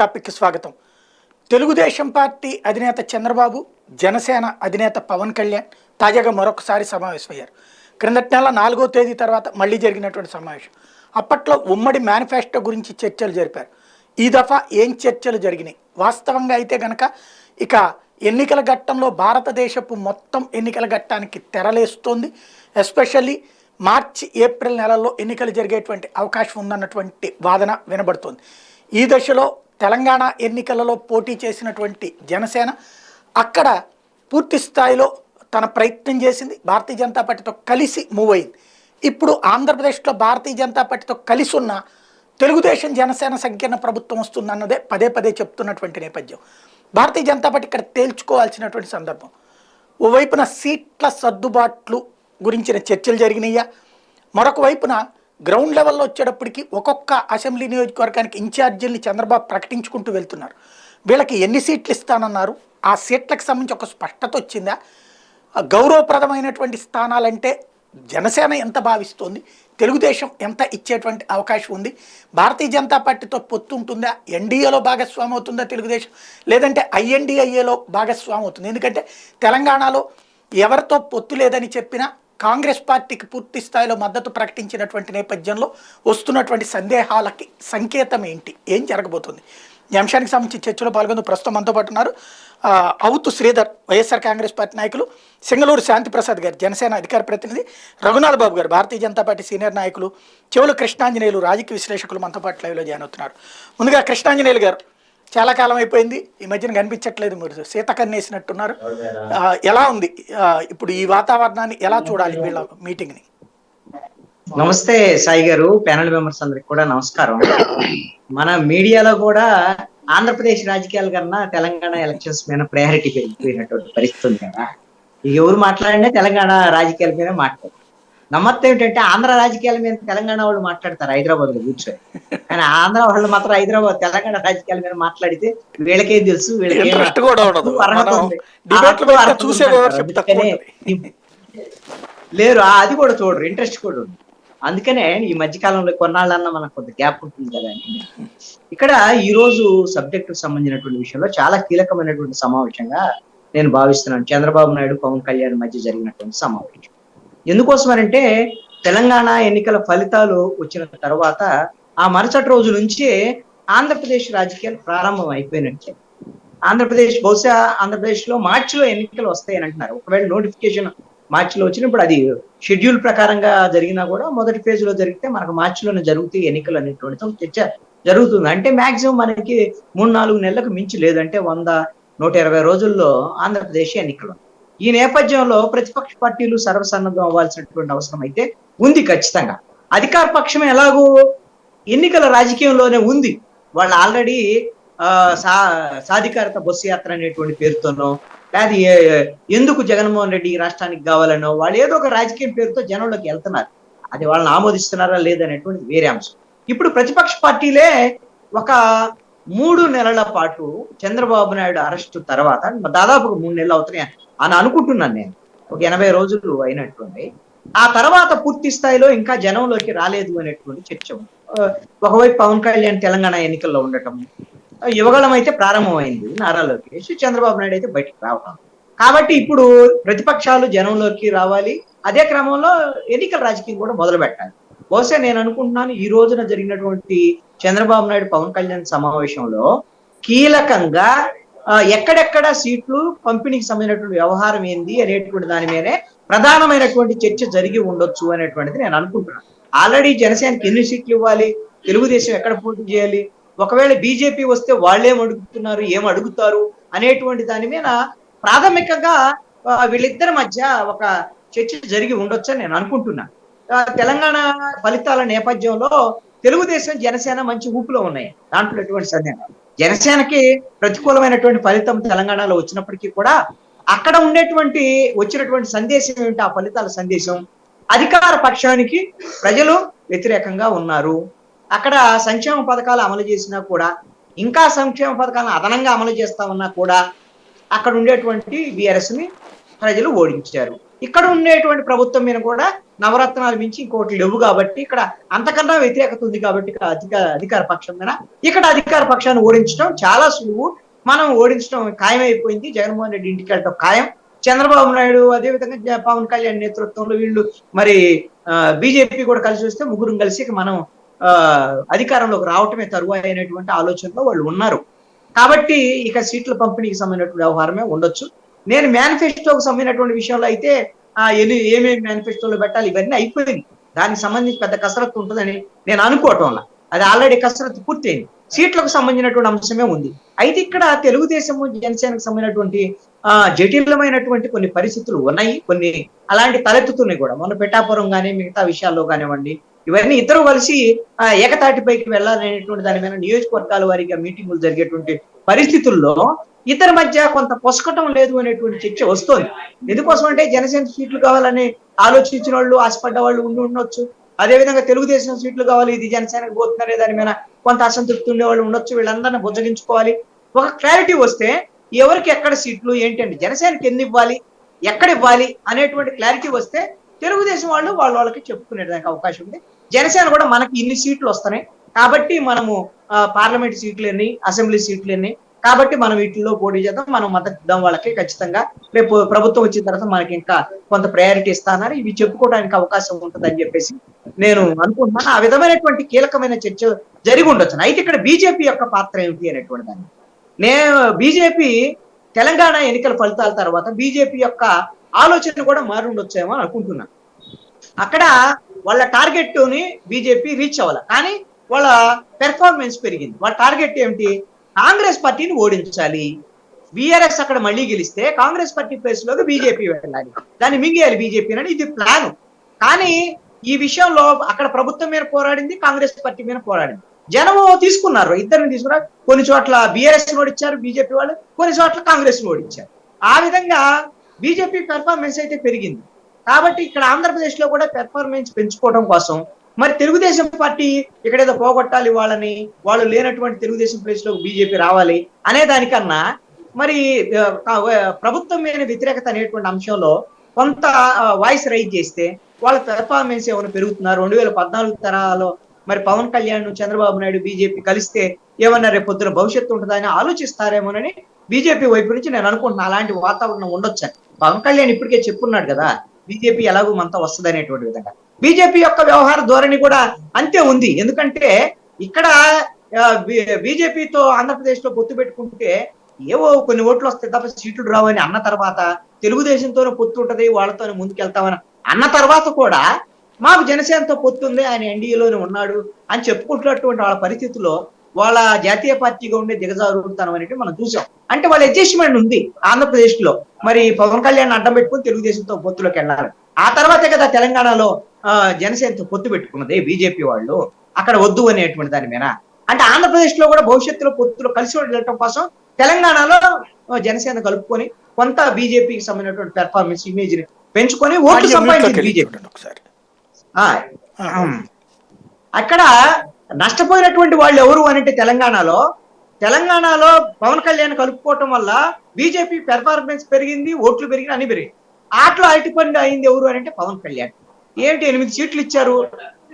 టాపిక్కి స్వాగతం. తెలుగుదేశం పార్టీ అధినేత చంద్రబాబు, జనసేన అధినేత పవన్ కళ్యాణ్ తాజాగా మరొకసారి సమావేశమయ్యారు. క్రిందటి నెల 4వ తేదీ తర్వాత మళ్ళీ జరిగినటువంటి సమావేశం. అప్పట్లో ఉమ్మడి మేనిఫెస్టో గురించి చర్చలు జరిపారు. ఈ దఫా ఏం చర్చలు జరిగినాయి? వాస్తవంగా అయితే గనక ఇక ఎన్నికల ఘట్టంలో భారతదేశపు మొత్తం ఎన్నికల ఘట్టానికి తెరలేస్తోంది. ఎస్పెషల్లీ మార్చి ఏప్రిల్ నెలల్లో ఎన్నికలు జరిగేటువంటి అవకాశం ఉందన్నటువంటి వాదన వినబడుతోంది. ఈ దశలో తెలంగాణ ఎన్నికలలో పోటీ చేసినటువంటి జనసేన అక్కడ పూర్తి స్థాయిలో తన ప్రయత్నం చేసింది. భారతీయ జనతా పార్టీతో కలిసి మూవ్ అయింది. ఇప్పుడు ఆంధ్రప్రదేశ్లో భారతీయ జనతా పార్టీతో కలిసి ఉన్న తెలుగుదేశం జనసేన సంకీర్ణ ప్రభుత్వం వస్తుందన్నదే పదే పదే చెప్తున్నటువంటి నేపథ్యం. భారతీయ జనతా పార్టీ ఇక్కడ తేల్చుకోవాల్సినటువంటి సందర్భం. ఓవైపున సీట్ల సర్దుబాట్లు గురించిన చర్చలు జరిగినాయా, మరొక వైపున గ్రౌండ్ లెవెల్లో వచ్చేటప్పటికి ఒక్కొక్క అసెంబ్లీ నియోజకవర్గానికి ఇన్ఛార్జీల్ని చంద్రబాబు ప్రకటించుకుంటూ వెళ్తున్నారు. వీళ్ళకి ఎన్ని సీట్లు ఇస్తానన్నారు, ఆ సీట్లకు సంబంధించి ఒక స్పష్టత వచ్చిందా, గౌరవప్రదమైనటువంటి స్థానాలంటే జనసేన ఎంత భావిస్తోంది, తెలుగుదేశం ఎంత ఇచ్చేటువంటి అవకాశం ఉంది, భారతీయ జనతా పార్టీతో పొత్తు ఉంటుందా, ఎన్డీఏలో భాగస్వామి అవుతుందా తెలుగుదేశం, లేదంటే ఐఎన్డీఐఏలో భాగస్వామి అవుతుంది. ఎందుకంటే తెలంగాణలో ఎవరితో పొత్తు లేదని చెప్పినా కాంగ్రెస్ పార్టీకి పూర్తి స్థాయిలో మద్దతు ప్రకటించినటువంటి నేపథ్యంలో వస్తున్నటువంటి సందేహాలకి సంకేతం ఏంటి, ఏం జరగబోతుంది? ఈ అంశానికి సంబంధించి చర్చలో పాల్గొంటూ ప్రస్తుతం మనతో పాటు ఉన్నారు అవుతు శ్రీధర్, వైఎస్ఆర్ కాంగ్రెస్ పార్టీ నాయకులు, సింగళూరు శాంతిప్రసాద్ గారు, జనసేన అధికార ప్రతినిధి, రఘునాథ్ బాబు గారు, భారతీయ జనతా పార్టీ సీనియర్ నాయకులు, చెవులు కృష్ణాంజనేయులు, రాజకీయ విశ్లేషకులు మనతో పాటు లైవ్లో జాయిన్ అవుతున్నారు. ముందుగా కృష్ణాంజనేయులు గారు, చాలా కాలం అయిపోయింది, ఈ మధ్యన కనిపించట్లేదు, మీరు సీతకన్నేసినట్టున్నారు. ఎలా ఉంది ఇప్పుడు ఈ వాతావరణాన్ని, ఎలా చూడాలి వీళ్ళ మీటింగ్ని? నమస్తే సాయి గారు, ప్యానల్ మెంబర్స్ అందరికి కూడా నమస్కారం. మన మీడియాలో కూడా ఆంధ్రప్రదేశ్ రాజకీయాల కన్నా తెలంగాణ ఎలక్షన్స్ మీద ప్రయారిటీ పెరిగిపోయినటువంటి పరిస్థితి ఉంది కదా. ఎవరు మాట్లాడినా తెలంగాణ రాజకీయాల మీద మాట్లాడారు. నమ్మత్తం ఏమిటంటే ఆంధ్ర రాజకీయాల మీద తెలంగాణ వాళ్ళు మాట్లాడతారు హైదరాబాద్ లో కూర్చొని, కానీ ఆంధ్ర వాళ్ళు మాత్రం తెలంగాణ రాజకీయాల మీద మాట్లాడితే వీళ్ళకేం తెలుసు, వీళ్ళకి లేరు, అది కూడా చూడరు, ఇంట్రెస్ట్ కూడా ఉంది. అందుకనే ఈ మధ్యకాలంలో కొన్నాళ్ళన్నా మనకు కొంత గ్యాప్ ఉంటుంది కదా అని ఇక్కడ ఈ రోజు సబ్జెక్టు సంబంధించినటువంటి విషయంలో చాలా కీలకమైనటువంటి సమావేశంగా నేను భావిస్తున్నాను. చంద్రబాబు నాయుడు, పవన్ కళ్యాణ్ మధ్య జరిగినటువంటి సమావేశం ఎందుకోసమనంటే తెలంగాణ ఎన్నికల ఫలితాలు వచ్చిన తర్వాత ఆ మరుసటి రోజు నుంచే ఆంధ్రప్రదేశ్ రాజకీయాలు ప్రారంభం అయిపోయినట్లే. బహుశా ఆంధ్రప్రదేశ్ లో మార్చిలో ఎన్నికలు వస్తాయని అంటున్నారు. ఒకవేళ నోటిఫికేషన్ మార్చిలో వచ్చినప్పుడు అది షెడ్యూల్ ప్రకారంగా జరిగినా కూడా మొదటి ఫేజ్ లో జరిగితే మనకు మార్చిలోనే జరుగుతాయి ఎన్నికలు అనేటువంటి చర్చ జరుగుతుంది. అంటే మాక్సిమం మనకి 3-4 నెలలకు మించి లేదంటే 100-120 రోజుల్లో ఆంధ్రప్రదేశ్ ఎన్నికలు. ఈ నేపథ్యంలో ప్రతిపక్ష పార్టీలు సర్వసన్నద్ధం అవ్వాల్సినటువంటి అవసరం అయితే ఉంది ఖచ్చితంగా. అధికార పక్షం ఎలాగో ఎన్నికల రాజకీయంలోనే ఉంది. వాళ్ళు ఆల్రెడీ సాధికారత బస్సు యాత్ర అనేటువంటి పేరుతోనో, లేదా ఎందుకు జగన్మోహన్ రెడ్డి రాష్ట్రానికి కావాలనో వాళ్ళు ఏదో ఒక రాజకీయ పేరుతో జనంలోకి వెళ్తున్నారు. అది వాళ్ళని ఆమోదిస్తున్నారా లేదనేటువంటి వేరే అంశం. ఇప్పుడు ప్రతిపక్ష పార్టీలే ఒక 3 నెలల పాటు చంద్రబాబు నాయుడు అరెస్టు తర్వాత, దాదాపు 3 నెలలు అవుతున్నాయి అని అనుకుంటున్నాను నేను, ఒక 80 రోజులు అయినటువంటి ఆ తర్వాత పూర్తి స్థాయిలో ఇంకా జనంలోకి రాలేదు అనేటువంటి చర్చ. ఒకవైపు పవన్ కళ్యాణ్ తెలంగాణ ఎన్నికల్లో ఉండటం, యువగళం అయితే ప్రారంభమైంది, నారా లోకేష్, చంద్రబాబు నాయుడు అయితే బయటకు రావటం. కాబట్టి ఇప్పుడు ప్రతిపక్షాలు జనంలోకి రావాలి, అదే క్రమంలో ఎన్నికల రాజకీయం కూడా మొదలు పెట్టాలి. బహుశా నేను అనుకుంటున్నాను ఈ రోజున జరిగినటువంటి చంద్రబాబు నాయుడు పవన్ కళ్యాణ్ సమావేశంలో కీలకంగా ఎక్కడెక్కడ సీట్లు పంపిణీకి సంబంధించినటువంటి వ్యవహారం ఏంది అనేటువంటి దాని మీదే ప్రధానమైనటువంటి చర్చ జరిగి ఉండొచ్చు అనేటువంటిది నేను అనుకుంటున్నాను. ఆల్రెడీ జనసేనకి ఎన్ని సీట్లు ఇవ్వాలి, తెలుగుదేశం ఎక్కడ పోటీ చేయాలి, ఒకవేళ బీజేపీ వస్తే వాళ్ళేం అడుగుతున్నారు, ఏం అడుగుతారు అనేటువంటి దాని మీద ప్రాథమికంగా వీళ్ళిద్దరి మధ్య ఒక చర్చ జరిగి ఉండొచ్చు అని నేను అనుకుంటున్నాను. తెలంగాణ ఫలితాల నేపథ్యంలో తెలుగుదేశం, జనసేన మంచి ఊపులో ఉన్నాయి, దాంట్లో ఎటువంటి సందేహం. జనసేనకి ప్రతికూలమైనటువంటి ఫలితం తెలంగాణలో వచ్చినప్పటికీ కూడా అక్కడ వచ్చినటువంటి సందేశం ఏమిటి, ఆ ఫలితాల సందేశం అధికార పక్షానికి ప్రజలు వ్యతిరేకంగా ఉన్నారు. అక్కడ సంక్షేమ పథకాలు అమలు చేసినా కూడా, ఇంకా సంక్షేమ పథకాలను అదనంగా అమలు చేస్తా ఉన్నా కూడా అక్కడ ఉండేటువంటి బీఆర్ఎస్ ని ప్రజలు ఓడించారు. ఇక్కడ ఉండేటువంటి ప్రభుత్వం మీద కూడా నవరత్నాలు మించి ఇంకోటి లేవు కాబట్టి ఇక్కడ అంతకన్నా వ్యతిరేకత ఉంది కాబట్టి ఇక్కడ అధికార పక్షం మీద ఇక్కడ అధికార పక్షాన్ని ఓడించడం చాలా సులువు. మనం ఓడించడం ఖాయమైపోయింది. జగన్మోహన్ రెడ్డి ఇంటికి వెళ్ళటం ఖాయం. చంద్రబాబు నాయుడు అదేవిధంగా పవన్ కళ్యాణ్ నేతృత్వంలో వీళ్ళు మరి బీజేపీ కూడా కలిసి వస్తే ముగ్గురు కలిసి మనం అధికారంలోకి రావటమే తరువాయి అనేటువంటి ఆలోచనలో వాళ్ళు ఉన్నారు. కాబట్టి ఇక సీట్ల పంపిణీకి సంబంధించినటువంటి వ్యవహారమే ఉండొచ్చు. నేను మేనిఫెస్టోకి సంబంధించినటువంటి విషయంలో అయితే ఏమేమి మేనిఫెస్టోలో పెట్టాలి ఇవన్నీ అయిపోయింది. దానికి సంబంధించి పెద్ద కసరత్తు ఉంటుందని నేను అనుకోవటం వల్ల అది ఆల్రెడీ కసరత్తు పూర్తయింది. సీట్లకు సంబంధించినటువంటి అంశమే ఉంది. అయితే ఇక్కడ తెలుగుదేశము జనసేనకు సంబంధించినటువంటి జటిలమైనటువంటి కొన్ని పరిస్థితులు ఉన్నాయి. కొన్ని అలాంటి తలెత్తుతున్నాయి కూడా. మొన్న పిఠాపురం కానీ మిగతా విషయాల్లో కానివ్వండి, ఇవన్నీ ఇద్దరు కలిసి ఏకతాటిపైకి వెళ్ళాలనేటువంటి దాని మీద నియోజకవర్గాల వారీగా మీటింగులు జరిగేటువంటి పరిస్థితుల్లో ఇద్దరి మధ్య కొంత పొసకటం లేదు అనేటువంటి చర్చ వస్తోంది. ఎందుకోసం అంటే జనసేన సీట్లు కావాలని ఆలోచించిన వాళ్ళు, ఆశపడ్డ వాళ్ళు ఉండొచ్చు. అదేవిధంగా తెలుగుదేశం సీట్లు కావాలి, ఇది జనసేనకు పోతున్నారే దాని మీద కొంత అసంతృప్తి ఉండేవాళ్ళు ఉండొచ్చు. వీళ్ళందరినీ బుజ్జగించుకోవాలి. ఒక క్లారిటీ వస్తే ఎవరికి ఎక్కడ సీట్లు ఏంటండి, జనసేనకి ఎన్ని ఇవ్వాలి, ఎక్కడ ఇవ్వాలి అనేటువంటి క్లారిటీ వస్తే తెలుగుదేశం వాళ్ళు వాళ్ళకి చెప్పుకునేదానికి అవకాశం ఉంది. జనసేన కూడా మనకి ఇన్ని సీట్లు వస్తున్నాయి కాబట్టి మనము పార్లమెంట్ సీట్లు ఎన్ని, అసెంబ్లీ సీట్లు ఎన్ని, కాబట్టి మనం వీటిల్లో పోటీ చేద్దాం, మనం మద్దతు ఇద్దాం వాళ్ళకి. ఖచ్చితంగా రేపు ప్రభుత్వం వచ్చిన తర్వాత మనకి ఇంకా కొంత ప్రయారిటీ ఇస్తానని ఇవి చెప్పుకోవడానికి అవకాశం ఉంటుందని చెప్పేసి నేను అనుకుంటున్నాను. ఆ విధమైనటువంటి కీలకమైన చర్చ జరిగి ఉండొచ్చు. అయితే ఇక్కడ బీజేపీ యొక్క పాత్ర ఏమిటి అనేటువంటి దాన్ని బీజేపీ తెలంగాణ ఎన్నికల ఫలితాల తర్వాత బీజేపీ యొక్క ఆలోచన కూడా మారి ఉండొచ్చేమో అనుకుంటున్నాను. అక్కడ వాళ్ళ టార్గెట్ ని బీజేపీ రీచ్ అవ్వాలి, కానీ వాళ్ళ పెర్ఫార్మెన్స్ పెరిగింది. వాళ్ళ టార్గెట్ ఏమిటి, కాంగ్రెస్ పార్టీని ఓడించాలి. బీఆర్ఎస్ అక్కడ మళ్ళీ గెలిస్తే కాంగ్రెస్ పార్టీ ప్లేస్ లోకి బీజేపీ వెళ్ళాలి, దాన్ని మింగేయాలి బీజేపీ అని ఇది ప్లాన్. కానీ ఈ విషయంలో అక్కడ ప్రభుత్వం మీద పోరాడింది, కాంగ్రెస్ పార్టీ మీద పోరాడింది. జనము తీసుకున్నారు, ఇద్దరిని తీసుకున్నారు. కొన్ని చోట్ల బీఆర్ఎస్ ఓడించారు బీజేపీ వాళ్ళు, కొన్ని చోట్ల కాంగ్రెస్ ఓడించారు. ఆ విధంగా బీజేపీ పెర్ఫార్మెన్స్ అయితే పెరిగింది. కాబట్టి ఇక్కడ ఆంధ్రప్రదేశ్ లో కూడా పెర్ఫార్మెన్స్ పెంచుకోవడం కోసం మరి తెలుగుదేశం పార్టీ ఇక్కడ ఏదో పోగొట్టాలి వాళ్ళని, వాళ్ళు లేనటువంటి తెలుగుదేశం ప్లేస్ లో బీజేపీ రావాలి అనే దానికన్నా మరి ప్రభుత్వం మీద వ్యతిరేకత అనేటువంటి అంశంలో కొంత వాయిస్ రైజ్ చేస్తే వాళ్ళ పెర్ఫార్మెన్స్ ఏమైనా పెరుగుతున్నారు. 2014 తరాలో మరి పవన్ కళ్యాణ్, చంద్రబాబు నాయుడు, బీజేపీ కలిస్తే ఏమన్నా రేపు పొద్దున భవిష్యత్తు ఉంటుందని ఆలోచిస్తారేమోనని బీజేపీ వైపు నుంచి నేను అనుకుంటున్నా. అలాంటి వాతావరణం ఉండొచ్చు. పవన్ కళ్యాణ్ ఇప్పటికే చెప్పున్నాడు కదా, బీజేపీ ఎలాగో మనతో వస్తుంది అనేటువంటి విధంగా. బీజేపీ యొక్క వ్యవహార ధోరణి కూడా అంతే ఉంది. ఎందుకంటే ఇక్కడ బీజేపీతో ఆంధ్రప్రదేశ్ లో పొత్తు పెట్టుకుంటే ఏవో కొన్ని ఓట్లు వస్తాయి తప్ప సీట్లు రావని అన్న తర్వాత, తెలుగుదేశంతోనే పొత్తు ఉంటది వాళ్ళతోనే ముందుకెళ్తామని అన్న తర్వాత కూడా మాకు జనసేనతో పొత్తు ఉంది, ఆయన ఎన్డీఏలోనే ఉన్నాడు అని చెప్పుకుంటున్నటువంటి వాళ్ళ పరిస్థితుల్లో వాళ్ళ జాతీయ పార్టీగా ఉండే దిగజారుతనం అనేది మనం చూసాం. అంటే వాళ్ళ అడ్జస్ట్మెంట్ ఉంది ఆంధ్రప్రదేశ్ లో. మరి పవన్ కళ్యాణ్ అడ్డం పెట్టుకుని తెలుగుదేశంతో పొత్తులోకి వెళ్ళాలి. ఆ తర్వాతే కదా తెలంగాణలో జనసేనతో పొత్తు పెట్టుకున్నది బీజేపీ వాళ్ళు, అక్కడ వద్దు అనేటువంటి దాని మీద. అంటే ఆంధ్రప్రదేశ్ లో కూడా భవిష్యత్తులో పొత్తులో కలిసి వెళ్ళటం కోసం తెలంగాణలో జనసేన కలుపుకొని కొంత బీజేపీకి సంబంధించినటువంటి పెర్ఫార్మెన్స్ ఇమేజ్ ని పెంచుకొని ఓట్లు సంపాదించింది బీజేపీ. అక్కడ నష్టపోయినటువంటి వాళ్ళు ఎవరు అంటే తెలంగాణలో పవన్ కళ్యాణ్ కలుపుకోవటం వల్ల బీజేపీ పెర్ఫార్మెన్స్ పెరిగింది, ఓట్లు పెరిగింది, అన్ని పెరిగింది. ఆటలో అరటిపండు అయింది ఎవరు అంటే పవన్ కళ్యాణ్. ఏంటి 8 సీట్లు ఇచ్చారు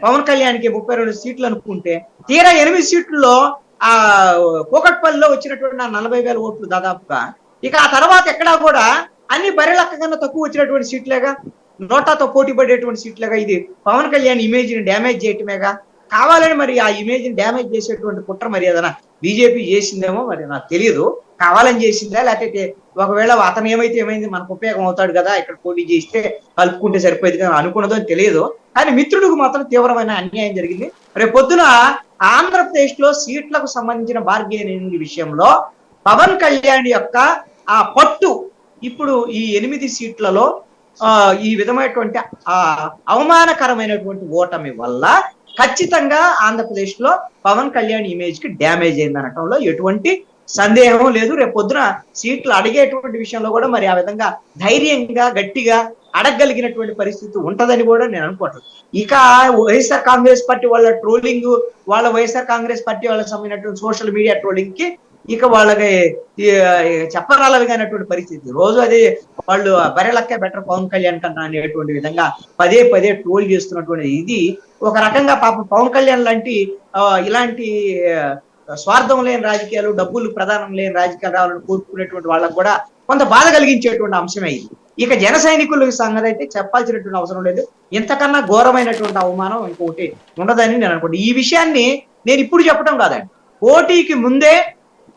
పవన్ కళ్యాణ్కి, 32 సీట్లు అనుకుంటే తీరా 8 సీట్లలో కూకట్పల్లిలో వచ్చినటువంటి 40,000 ఓట్లు దాదాపుగా. ఇక ఆ తర్వాత ఎక్కడా కూడా అన్ని బరిలక్క కన్నా తక్కువ వచ్చినటువంటి సీట్లేగా, నోటాతో పోటీ పడేటువంటి సీట్లేగా. ఇది పవన్ కళ్యాణ్ ఇమేజ్ ని డ్యామేజ్ చేయటమేగా. కావాలని మరి ఆ ఇమేజ్ ని డ్యామేజ్ చేసేటువంటి కుట్ర మరి ఏదైనా బీజేపీ చేసిందేమో మరి నాకు తెలియదు. కావాలని చేసిందా లేకపోతే ఒకవేళ అతను ఏమైంది మనకు ఉపయోగం అవుతాడు కదా ఇక్కడ పోటీ చేస్తే కలుపుకుంటే సరిపోయేది కదా అనుకున్నదో అని తెలియదు. కానీ మిత్రుడికి మాత్రం తీవ్రమైన అన్యాయం జరిగింది. రేపు పొద్దున ఆంధ్రప్రదేశ్ లో సీట్లకు సంబంధించిన బార్గెనింగ్ విషయంలో పవన్ కళ్యాణ్ యొక్క ఆ పట్టు ఇప్పుడు ఈ 8 సీట్లలో ఈ విధమైనటువంటి అవమానకరమైనటువంటి ఓటమి వల్ల ఖచ్చితంగా ఆంధ్రప్రదేశ్ లో పవన్ కళ్యాణ్ ఇమేజ్ కి డ్యామేజ్ అయింది అనటంలో ఎటువంటి సందేహం లేదు. రేపు పొద్దున సీట్లు అడిగేటువంటి విషయంలో కూడా మరి ఆ విధంగా ధైర్యంగా గట్టిగా అడగగలిగినటువంటి పరిస్థితి ఉంటదని కూడా నేను అనుకుంటున్నాను. ఇక వైఎస్ఆర్ కాంగ్రెస్ పార్టీ వాళ్ళ ట్రోలింగ్, వైఎస్ఆర్ కాంగ్రెస్ పార్టీ వాళ్ళకి సంబంధించినటువంటి సోషల్ మీడియా ట్రోలింగ్ కి ఇక వాళ్ళకి చెప్పరాలవిగానటువంటి పరిస్థితి. రోజు అది వాళ్ళు బరెలక్కే బెటర్ పవన్ కళ్యాణ్ కన్నా అనేటువంటి విధంగా పదే పదే ట్రోల్ చేస్తున్నటువంటి ఇది ఒక రకంగా పాపం పవన్ కళ్యాణ్ లాంటి ఇలాంటి స్వార్థం లేని రాజకీయాలు, డబ్బులు ప్రధానం లేని రాజకీయాలు రావాలని కోరుకునేటువంటి వాళ్ళకు కూడా కొంత బాధ కలిగించేటువంటి అంశమే ఇది. ఇక జన సైనికుల సంగతి అయితే చెప్పాల్సినటువంటి అవసరం లేదు. ఇంతకన్నా ఘోరమైనటువంటి అవమానం ఇంకొకటి ఉండదని నేను అనుకుంటా. ఈ విషయాన్ని నేను ఇప్పుడు చెప్పడం కాదండి, పోటీకి ముందే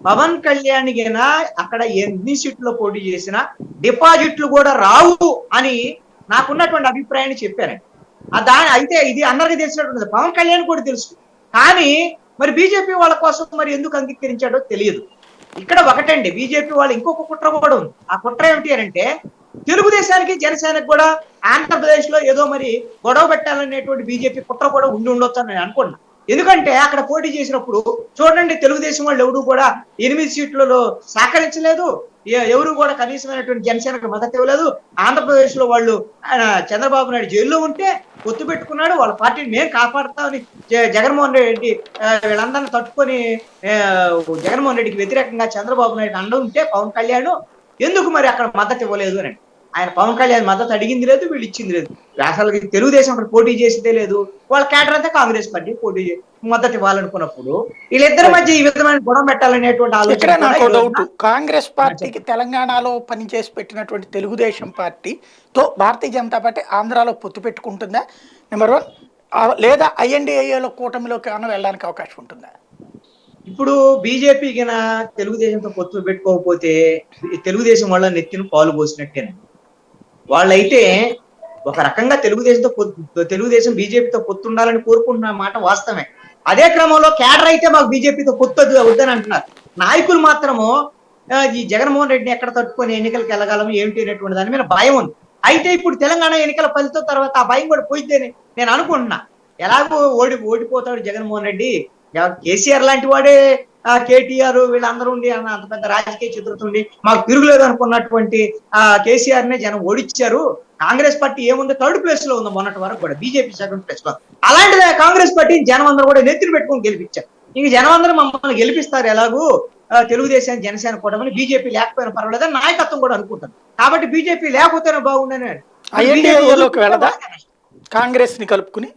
పవన్ కళ్యాణ్ గినా అక్కడ ఎన్ని సీట్లో పోటీ చేసినా డిపాజిట్లు కూడా రావు అని నాకున్నటువంటి అభిప్రాయాన్ని చెప్పారండి. అయితే ఇది అందరికీ తెలిసినటువంటి పవన్ కళ్యాణ్ కూడా తెలుసు. కానీ మరి బీజేపీ వాళ్ళ కోసం మరి ఎందుకు అంగీకరించాడో తెలియదు. ఇక్కడ ఒకటండి, బీజేపీ వాళ్ళు ఇంకొక కుట్ర కూడా ఉంది. ఆ కుట్ర ఏమిటి అంటే తెలుగుదేశానికి జనసేనకి కూడా ఆంధ్రప్రదేశ్ లో ఏదో మరి గొడవ పెట్టాలనేటువంటి బీజేపీ కుట్ర కూడా ఉండి ఉండొచ్చు అని నేను అనుకున్నా. ఎందుకంటే అక్కడ పోటీ చేసినప్పుడు చూడండి, తెలుగుదేశం వాళ్ళు ఎవరు కూడా 8 సీట్లలో సహకరించలేదు, ఎవరు కూడా కనీసమైనటువంటి జనసేనకు మద్దతు ఇవ్వలేదు. ఆంధ్రప్రదేశ్ లో వాళ్ళు చంద్రబాబు నాయుడు జైల్లో ఉంటే పొత్తు పెట్టుకున్నాడు, వాళ్ళ పార్టీని మేము కాపాడుతామని జగన్మోహన్ రెడ్డి వీళ్ళందరినీ తట్టుకొని జగన్మోహన్ రెడ్డికి వ్యతిరేకంగా చంద్రబాబు నాయుడు అండ ఉంటే పవన్ కళ్యాణ్ ఎందుకు మరి అక్కడ మద్దతు ఇవ్వలేదు అని ఆయన పవన్ కళ్యాణ్ మద్దతు అడిగింది లేదు, వీళ్ళు ఇచ్చింది లేదు. అసలు తెలుగుదేశం అక్కడ పోటీ చేసేదే లేదు, వాళ్ళ క్యాడర్ అంతా కాంగ్రెస్ పార్టీ పోటీ మద్దతు ఇవ్వాలనుకున్నప్పుడు వీళ్ళిద్దరి మధ్య ఈ విధమైన గొడవ పెట్టాలనేటువంటి ఆలోచన. కాంగ్రెస్ పార్టీకి తెలంగాణలో పనిచేసి పెట్టినటువంటి తెలుగుదేశం పార్టీతో భారతీయ జనతా పార్టీ ఆంధ్రాలో పొత్తు పెట్టుకుంటుందా నెంబర్ 1, లేదా ఐఎన్డీఏలో కూటమిలోకి ఏమైనా వెళ్ళడానికి అవకాశం ఉంటుందా? ఇప్పుడు బీజేపీ కినా తెలుగుదేశంతో పొత్తు పెట్టుకోకపోతే తెలుగుదేశం వాళ్ళ నెత్తిన పాలు పోసినట్టేనండి. వాళ్ళైతే ఒక రకంగా తెలుగుదేశం బీజేపీతో పొత్తు ఉండాలని కోరుకుంటున్న మాట వాస్తవమే. అదే క్రమంలో క్యాడర్ అయితే మాకు బీజేపీతో పొత్తు వద్దని అంటున్నారు. నాయకులు మాత్రము ఈ జగన్మోహన్ రెడ్డిని ఎక్కడ తట్టుకొని ఎన్నికలకు వెళ్ళగలము ఏమిటి అనేటువంటి దాని మీద భయం ఉంది. అయితే ఇప్పుడు తెలంగాణ ఎన్నికల ఫలితం తర్వాత ఆ భయం కూడా పోయిద్దని నేను అనుకుంటున్నా. ఎలాగో ఓడిపోతాడు జగన్మోహన్ రెడ్డి, కేసీఆర్ లాంటి వాడే కేటీఆర్ వీళ్ళందరూ ఉండి అంత పెద్ద రాజకీయ చిత్రత ఉండి మాకు తిరుగులేదు అనుకున్నటువంటి కేసీఆర్ నే జనం ఓడిచ్చారు. కాంగ్రెస్ పార్టీ ఏముంది, 3rd ప్లేస్ లో ఉంది మొన్నటి వరకు కూడా, బీజేపీ 2nd ప్లేస్ లో. అలాంటిది కాంగ్రెస్ పార్టీ జనం అందరూ కూడా నెత్తిని పెట్టుకొని గెలిపించారు. ఇంక జనం అందరూ మమ్మల్ని గెలిపిస్తారు ఎలాగూ, తెలుగుదేశం జనసేన కూటమిని బీజేపీ లేకపోయినా పర్వాలేదని నాయకత్వం కూడా అనుకుంటారు. కాబట్టి బీజేపీ లేకపోతేనే బాగుండని కాంగ్రెస్ ని కలుపుకుని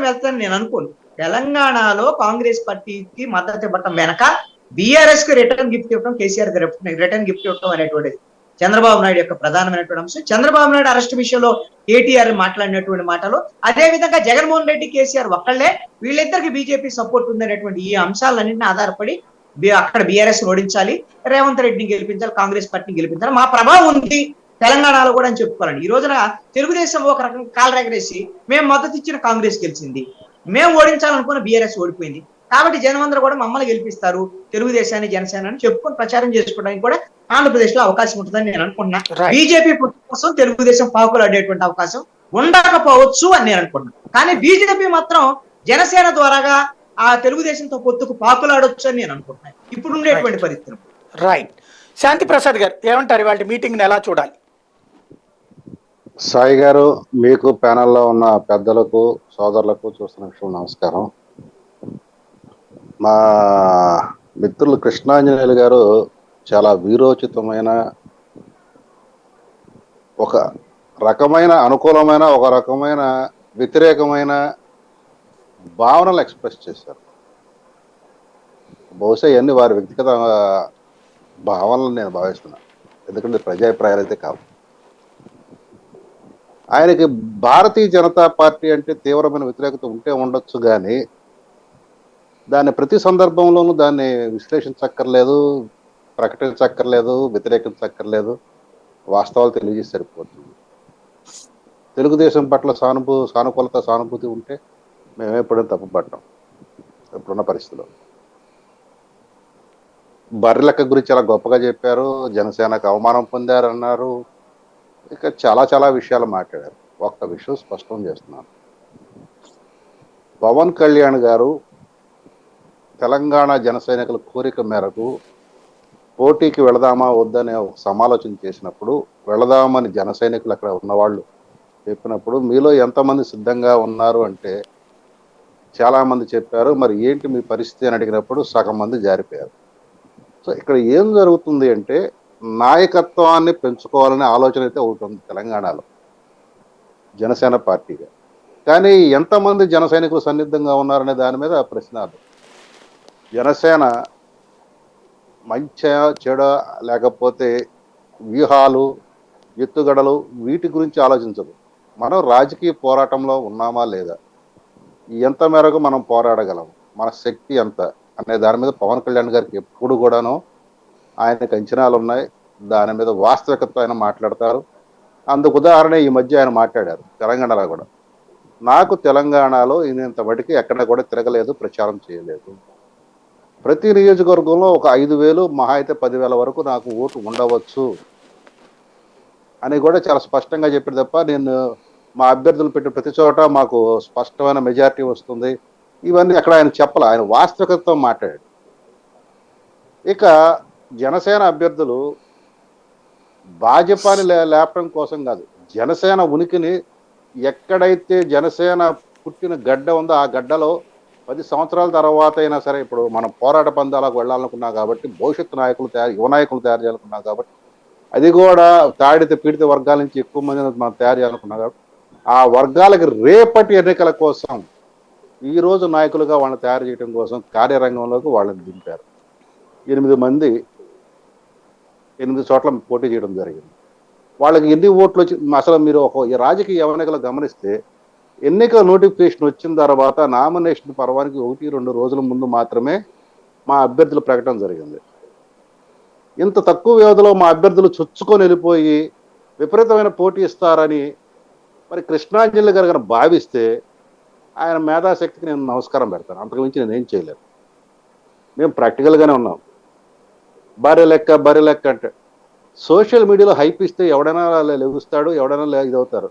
వెళ్తానని నేను అనుకోను. తెలంగాణలో కాంగ్రెస్ పార్టీకి మద్దతు ఇవ్వటం వెనక బీఆర్ఎస్ కి రిటర్న్ గిఫ్ట్ ఇవ్వడం, కేసీఆర్ కి రిటర్న్ గిఫ్ట్ ఇవ్వడం అనేటువంటిది చంద్రబాబు నాయుడు యొక్క ప్రధానమైనటువంటి అంశం. చంద్రబాబు నాయుడు అరెస్ట్ విషయంలో కేటీఆర్ మాట్లాడినటువంటి మాటలు, అదే విధంగా జగన్మోహన్ రెడ్డి కేసీఆర్ ఒక్కళ్లే, వీళ్ళిద్దరికి బీజేపీ సపోర్ట్ ఉందనేటువంటి ఈ అంశాలన్నింటినీ ఆధారపడి అక్కడ బీఆర్ఎస్ ఓడించాలి, రేవంత్ రెడ్డిని గెలిపించాలి, కాంగ్రెస్ పార్టీని గెలిపించాలి, మా ప్రభావం ఉంది తెలంగాణలో కూడా అని చెప్పుకోవాలండి. ఈ రోజున తెలుగుదేశం ఒక రకం కాలు రెగరేసి మేము మద్దతు ఇచ్చిన కాంగ్రెస్ గెలిచింది, మేము ఓడించాలనుకున్న బీఆర్ఎస్ ఓడిపోయింది. కాబట్టి జనమందరూ కూడా మమ్మల్ని గెలిపిస్తారు, తెలుగుదేశాన్ని జనసేన అని చెప్పుకొని ప్రచారం చేసుకోవడానికి కూడా ఆంధ్రప్రదేశ్ లో అవకాశం ఉంటుందని నేను అనుకుంటున్నా. బీజేపీ కోసం తెలుగుదేశం పాకులు అడ్డేటువంటి అవకాశం ఉండకపోవచ్చు అని నేను అనుకుంటున్నాను. కానీ బీజేపీ మాత్రం జనసేన ద్వారాగా ఆ తెలుగుదేశంతో పొత్తుకు పాకులాడొచ్చు అని నేను అనుకుంటున్నాను ఇప్పుడు ఉండేటువంటి పరిస్థితులు. రైట్. శాంతి ప్రసాద్ గారు ఏమంటారు, వాళ్ళ మీటింగ్ ఎలా చూడాలి? సాయి గారు, మీకు ప్యానెల్లో ఉన్న పెద్దలకు సోదరులకు చూస్తున్న నమస్కారం. మా మిత్రులు కృష్ణాంజనేయులు గారు చాలా వీరోచితమైన, ఒక రకమైన అనుకూలమైన, ఒక రకమైన వ్యతిరేకమైన భావనలు ఎక్స్ప్రెస్ చేశారు. బహుశా ఇవన్నీ వారి వ్యక్తిగత భావనలు నేను భావిస్తున్నాను, ఎందుకంటే ప్రజాభిప్రాయాలు అయితే కావు. ఆయనకి భారతీయ జనతా పార్టీ అంటే తీవ్రమైన వ్యతిరేకత ఉంటే ఉండొచ్చు, కానీ దాన్ని ప్రతి సందర్భంలోనూ దాన్ని విశ్లేషించక్కర్లేదు, ప్రకటించక్కర్లేదు, వ్యతిరేకించక్కర్లేదు, వాస్తవాలు తెలియజేసి సరిపోతుంది. తెలుగుదేశం పట్ల సానుకూలత ఉంటే మేము ఎప్పుడైనా తప్పుపడ్డాం ఇప్పుడున్న పరిస్థితిలో. బర్రెలక్క గురించి చాలా గొప్పగా చెప్పారు, జనసేనకు అవమానం పొందారన్నారు, ఇక చాలా విషయాలు మాట్లాడారు. ఒక్క విషయం స్పష్టం చేస్తున్నాను, పవన్ కళ్యాణ్ గారు తెలంగాణ జన సైనికుల కోరిక మేరకు పోటీకి వెళదామా వద్దనే ఒక సమాలోచన చేసినప్పుడు, వెళదామని జన సైనికులు అక్కడ ఉన్నవాళ్ళు చెప్పినప్పుడు మీలో ఎంతమంది సిద్ధంగా ఉన్నారు అంటే చాలామంది చెప్పారు. మరి ఏంటి మీ పరిస్థితి అని అడిగినప్పుడు సగం మంది జారిపోయారు. సో ఇక్కడ ఏం జరుగుతుంది అంటే నాయకత్వాన్ని పెంచుకోవాలనే ఆలోచన అయితే ఒకటి ఉంది తెలంగాణలో జనసేన పార్టీగా. కానీ ఎంతమంది జన సైనికులు సన్నిద్ధంగా ఉన్నారనే దాని మీద ప్రశ్నాలు. జనసేన మంచా చెడ లేకపోతే వ్యూహాలు ఎత్తుగడలు వీటి గురించి ఆలోచించదు. మనం రాజకీయ పోరాటంలో ఉన్నామా లేదా, ఎంత మేరకు మనం పోరాడగలం, మన శక్తి ఎంత అనే దాని మీద పవన్ కళ్యాణ్ గారికి ఎప్పుడు కూడాను ఆయనకు అంచనాలు ఉన్నాయి. దాని మీద వాస్తవికత ఆయన మాట్లాడతారు. అందుకు ఉదాహరణ ఈ మధ్య ఆయన మాట్లాడారు తెలంగాణలో కూడా. నాకు తెలంగాణలో ఇంత మటుకి ఎక్కడ కూడా తిరగలేదు, ప్రచారం చేయలేదు. ప్రతి నియోజకవర్గంలో ఒక 5,000 మహా అయితే 10,000 వరకు నాకు ఓటు ఉండవచ్చు అని కూడా చాలా స్పష్టంగా చెప్పాడు తప్ప, నేను మా అభ్యర్థులు పెట్టిన ప్రతి చోట మాకు స్పష్టమైన మెజారిటీ వస్తుంది ఇవన్నీ అక్కడ ఆయన చెప్పాల. ఆయన వాస్తవికతతో మాట్లాడాడు. ఇక జనసేన అభ్యర్థులు భాజపాని లేపడం కోసం కాదు, జనసేన ఉనికిని ఎక్కడైతే జనసేన పుట్టిన గడ్డ ఉందో ఆ గడ్డలో 10 సంవత్సరాల తర్వాత అయినా సరే, ఇప్పుడు మనం పోరాట పందాలకు వెళ్ళాలనుకున్నాం కాబట్టి, భవిష్యత్తు నాయకులు యువ నాయకులు తయారు చేయాలనుకున్నాం కాబట్టి, అది కూడా తాడిత పీడిత వర్గాల నుంచి ఎక్కువ మంది మనం తయారు చేయాలనుకున్నాం కాబట్టి, ఆ వర్గాలకి రేపటి ఎన్నికల కోసం ఈ రోజు నాయకులుగా వాళ్ళని తయారు చేయడం కోసం కార్యరంగంలోకి వాళ్ళని దింపారు. 8 మంది 8 చోట్ల పోటీ చేయడం జరిగింది. వాళ్ళకి ఎన్ని ఓట్లు వచ్చి, అసలు మీరు ఈ రాజకీయ ఎన్నికలు గమనిస్తే, ఎన్నికల నోటిఫికేషన్ వచ్చిన తర్వాత నామినేషన్ పర్వానికి 1-2 రోజుల ముందు మాత్రమే మా అభ్యర్థుల ప్రకటన జరిగింది. ఇంత తక్కువ వ్యవధిలో మా అభ్యర్థులు చొచ్చుకొని వెళ్ళిపోయి విపరీతమైన పోటీ ఇస్తారని మరి కృష్ణాంజలి గారు కనుక భావిస్తే ఆయన మేధాశక్తికి నేను నమస్కారం పెడతాను. అంతకుమించి నేనేం చేయలేను. మేము ప్రాక్టికల్గానే ఉన్నాం. భార్య లెక్క అంటే సోషల్ మీడియాలో హైప్ ఇస్తే ఎవడైనా లెగుస్తాడు, ఎవడైనా ఇదవుతారు.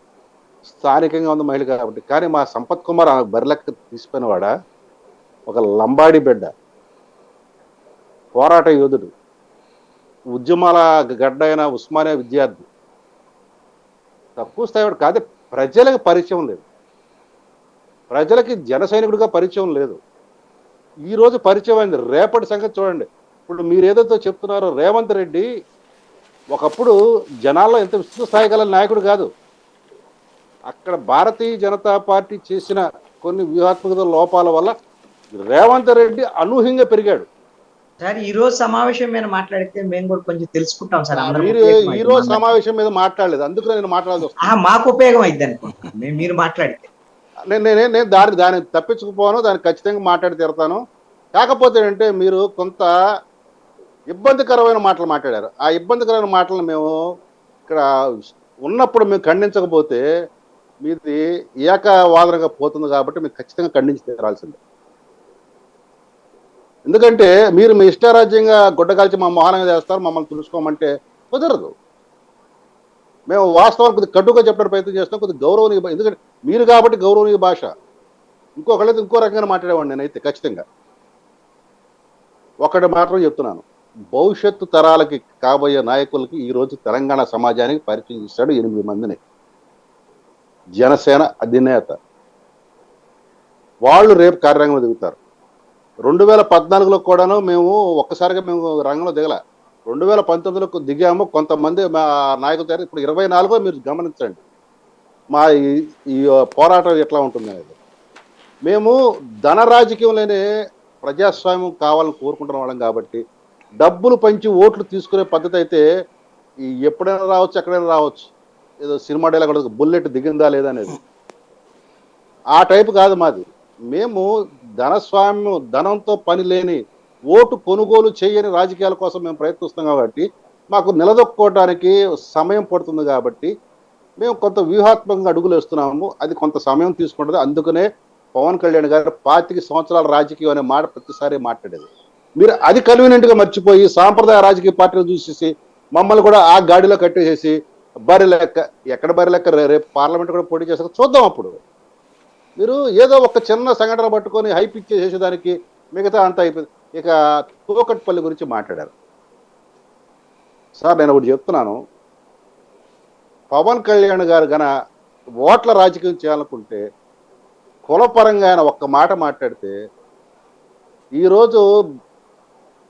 స్థానికంగా ఉంది మహిళ కాబట్టి. కానీ మా సంపత్ కుమార్ బరిలెక్క తీసిపోయిన వాడ, ఒక లంబాడి బిడ్డ, పోరాట యోధుడు, ఉద్యమాల గడ్డ అయిన ఉస్మానియా విద్యార్థి, తక్కువ స్థాయి వాడు కాదు. ప్రజలకు పరిచయం లేదు, ప్రజలకి జన సైనికుడిగా పరిచయం లేదు. ఈరోజు పరిచయం అయింది. రేపటి సంగతి చూడండి. ఇప్పుడు మీరు ఏదైతే చెప్తున్నారో, రేవంత్ రెడ్డి ఒకప్పుడు జనాల్లో ఎంత విస్తృత స్థాయి గల నాయకుడు కాదు. అక్కడ భారతీయ జనతా పార్టీ చేసిన కొన్ని వ్యూహాత్మక లోపాల వల్ల రేవంత్ రెడ్డి అనూహ్యంగా పెరిగాడు. సార్ ఈ రోజు సమావేశం మీద మాట్లాడితే మేము కూడా కొంచెం తెలుసుకుంటాం సార్. మీరు ఈ రోజు సమావేశం మీద మాట్లాడలేదు, అందుకు నేను మాట్లాడాల్సి వస్తుంది. మాకు ఉపయోగం అయింది అనుకుంటున్నాను మీరు మాట్లాడితే. నేను దాన్ని తప్పించుకుపోను, దాన్ని ఖచ్చితంగా మాట్లాడి తీరుతాను. కాకపోతే ఏంటంటే, మీరు కొంత ఇబ్బందికరమైన మాటలు మాట్లాడారు. ఆ ఇబ్బందికరమైన మాటలను మేము ఇక్కడ ఉన్నప్పుడు మేము ఖండించకపోతే మీది ఏకవాదనగా పోతుంది కాబట్టి మేము ఖచ్చితంగా ఖండించి తీరాల్సిందే. ఎందుకంటే మీరు మీ ఇష్టారాజ్యంగా గుడ్డకాల్చి మా మొహానంగా చేస్తారు, మమ్మల్ని తెలుసుకోమంటే కుదరదు. మేము వాస్తవానికి కొద్దిగా కట్టుగా చెప్పడానికి ప్రయత్నం చేస్తాం, కొద్దిగా గౌరవనీయ. ఎందుకంటే మీరు కాబట్టి గౌరవనీయ భాష. ఇంకొకళ్ళైతే ఇంకో రకంగా మాట్లాడేవాడిని నేనైతే ఖచ్చితంగా. ఒకటి మాత్రం చెప్తున్నాను, భవిష్యత్తు తరాలకి కాబోయే నాయకులకి ఈరోజు తెలంగాణ సమాజానికి పరిచయం చేశాడు 8 మందిని. జనసేన అధినేత వాళ్ళు రేపు కార్యరంగంలో దిగుతారు. 2014లో కూడాను మేము ఒక్కసారిగా మేము రంగంలో దిగల. 2019లో దిగాము. కొంతమంది మా నాయకులు తయారు. ఇప్పుడు 24 మీరు గమనించండి మా ఈ పోరాటం ఎట్లా ఉంటుంది అనేది. మేము ధన రాజకీయంలోనే ప్రజాస్వామ్యం కావాలని కోరుకుంటున్న వాళ్ళం కాబట్టి, డబ్బులు పంచి ఓట్లు తీసుకునే పద్ధతి అయితే ఎప్పుడైనా రావచ్చు, ఎక్కడైనా రావచ్చు. ఏదో సినిమా డైలాగ్ కూడా, బుల్లెట్ దిగిందా లేదా అనేది. ఆ టైపు కాదు మాది. మేము ధనస్వామ్యం, ధనంతో పని లేని, ఓటు కొనుగోలు చేయని రాజకీయాల కోసం మేము ప్రయత్నిస్తాం కాబట్టి, మాకు నిలదొక్కుకోవడానికి సమయం పడుతుంది కాబట్టి మేము కొంత వ్యూహాత్మకంగా అడుగులు వేస్తున్నాము. అది కొంత సమయం తీసుకుంటుంది. అందుకనే పవన్ కళ్యాణ్ గారు 25 సంవత్సరాల రాజకీయం అనే మాట ప్రతిసారి మాట్లాడేది. మీరు అది కన్వీనియంట్గా మర్చిపోయి సాంప్రదాయ రాజకీయ పార్టీలు చూసేసి మమ్మల్ని కూడా ఆ గాడిలో కట్టేసేసి బరిలెక్క, ఎక్కడ బరిలెక్క, రేపు పార్లమెంట్ కూడా పోటీ చేస్తారు చూద్దాం. అప్పుడు మీరు ఏదో ఒక చిన్న సంఘటన పట్టుకొని హైప్ ఇచ్చేసేదానికి మిగతా అంతా అయిపోయింది. ఇక తోకట్పల్లి గురించి మాట్లాడారు సార్. నేను ఒకటి చెప్తున్నాను, పవన్ కళ్యాణ్ గారు గన ఓట్ల రాజకీయం చేయాలనుకుంటే కులపరంగా ఆయన ఒక్క మాట మాట్లాడితే, ఈరోజు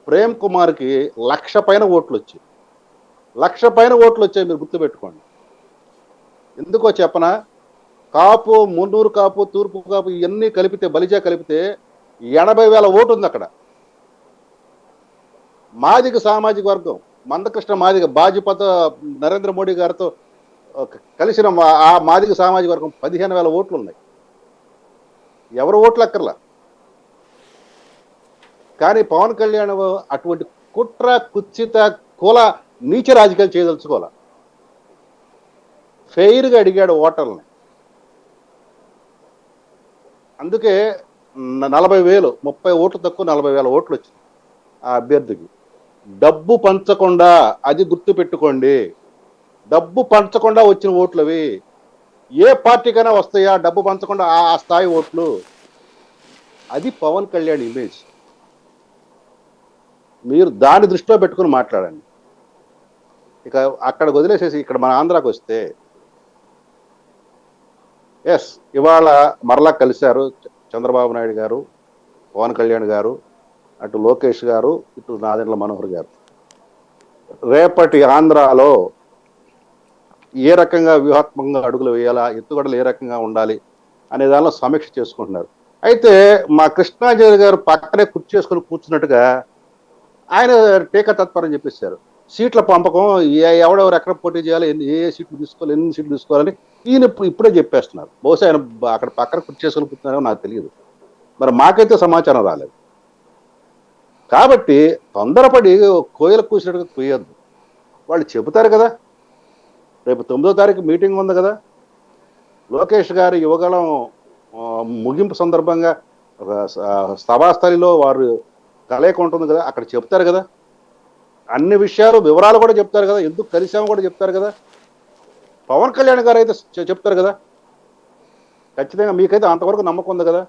ప్రేమ్ కుమార్కి 1,00,000 పైన ఓట్లు వచ్చాయి. 1,00,000 పైన ఓట్లు వచ్చాయి, మీరు గుర్తుపెట్టుకోండి. ఎందుకో చెప్పనా, కాపు, మున్నూరు కాపు, తూర్పు కాపు ఇవన్నీ కలిపితే, బలిజా కలిపితే 80,000 ఓటు ఉంది అక్కడ. మాదిగ సామాజిక వర్గం, మందకృష్ణ మాదిగ బాజపత నరేంద్ర మోడీ గారితో కలిసిన ఆ మాదిగ సామాజిక వర్గం 15,000 ఓట్లు ఉన్నాయి. ఎవరు ఓట్లు అక్కర్లా. కానీ పవన్ కళ్యాణ్ అటువంటి కుట్ర, కుత్సిత, కుల, నీచ రాజకీయాలు చేయదలుచుకోవాల. ఫెయిర్గా అడిగాడు ఓటర్లని. అందుకే 40,000, 30 ఓట్లు తక్కువ 40,000 ఓట్లు వచ్చింది ఆ అభ్యర్థికి. డబ్బు పంచకుండా, అది గుర్తు పెట్టుకోండి, డబ్బు పంచకుండా వచ్చిన ఓట్లు అవి. ఏ పార్టీకైనా వస్తాయా డబ్బు పంచకుండా ఆ స్థాయి ఓట్లు? అది పవన్ కళ్యాణ్ ఇమేజ్. మీరు దాన్ని దృష్టిలో పెట్టుకుని మాట్లాడండి. ఇక అక్కడికి వదిలేసేసి ఇక్కడ మన ఆంధ్రాకి వస్తే, ఎస్, ఇవాళ మరలా కలిశారు చంద్రబాబు నాయుడు గారు, పవన్ కళ్యాణ్ గారు, అటు లోకేష్ గారు, ఇటు నాదెండ్ల మనోహర్ గారు. రేపటి ఆంధ్రాలో ఏ రకంగా వ్యూహాత్మకంగా అడుగులు వేయాలా, ఎత్తుగడలు ఏ రకంగా ఉండాలి అనే దానిలో సమీక్ష చేసుకుంటున్నారు. అయితే మా కృష్ణాచారి గారు పక్కనే కుర్చీ చేసుకుని కూర్చున్నట్టుగా ఆయన టీకా తత్పరం చెప్పేశారు. సీట్ల పంపకం, ఎవడెవరు ఎక్కడ పోటీ చేయాలి, ఏ సీట్లు తీసుకోవాలి, ఎన్ని సీట్లు తీసుకోవాలని ఈయన ఇప్పుడే చెప్పేస్తున్నారు. బహుశా ఆయన అక్కడ పక్కన కుర్చీ చేసుకుని కూర్చున్నారో నాకు తెలియదు. మరి మాకైతే సమాచారం రాలేదు. కాబట్టి తొందరపడి కోయలు కూసినట్టుగా కోయొద్దు. వాళ్ళు చెబుతారు కదా, రేపు 9వ తారీఖు మీటింగ్ ఉంది కదా, లోకేష్ గారి యువగలం ముగింపు సందర్భంగా సభాస్థలిలో వారు కలయిక ఉంటుంది కదా, అక్కడ చెప్తారు కదా, అన్ని విషయాలు వివరాలు కూడా చెప్తారు కదా, ఎందుకు కలిసామో కూడా చెప్తారు కదా. పవన్ కళ్యాణ్ గారు అయితే చెప్తారు కదా ఖచ్చితంగా. మీకైతే అంతవరకు నమ్మకం ఉంది కదా.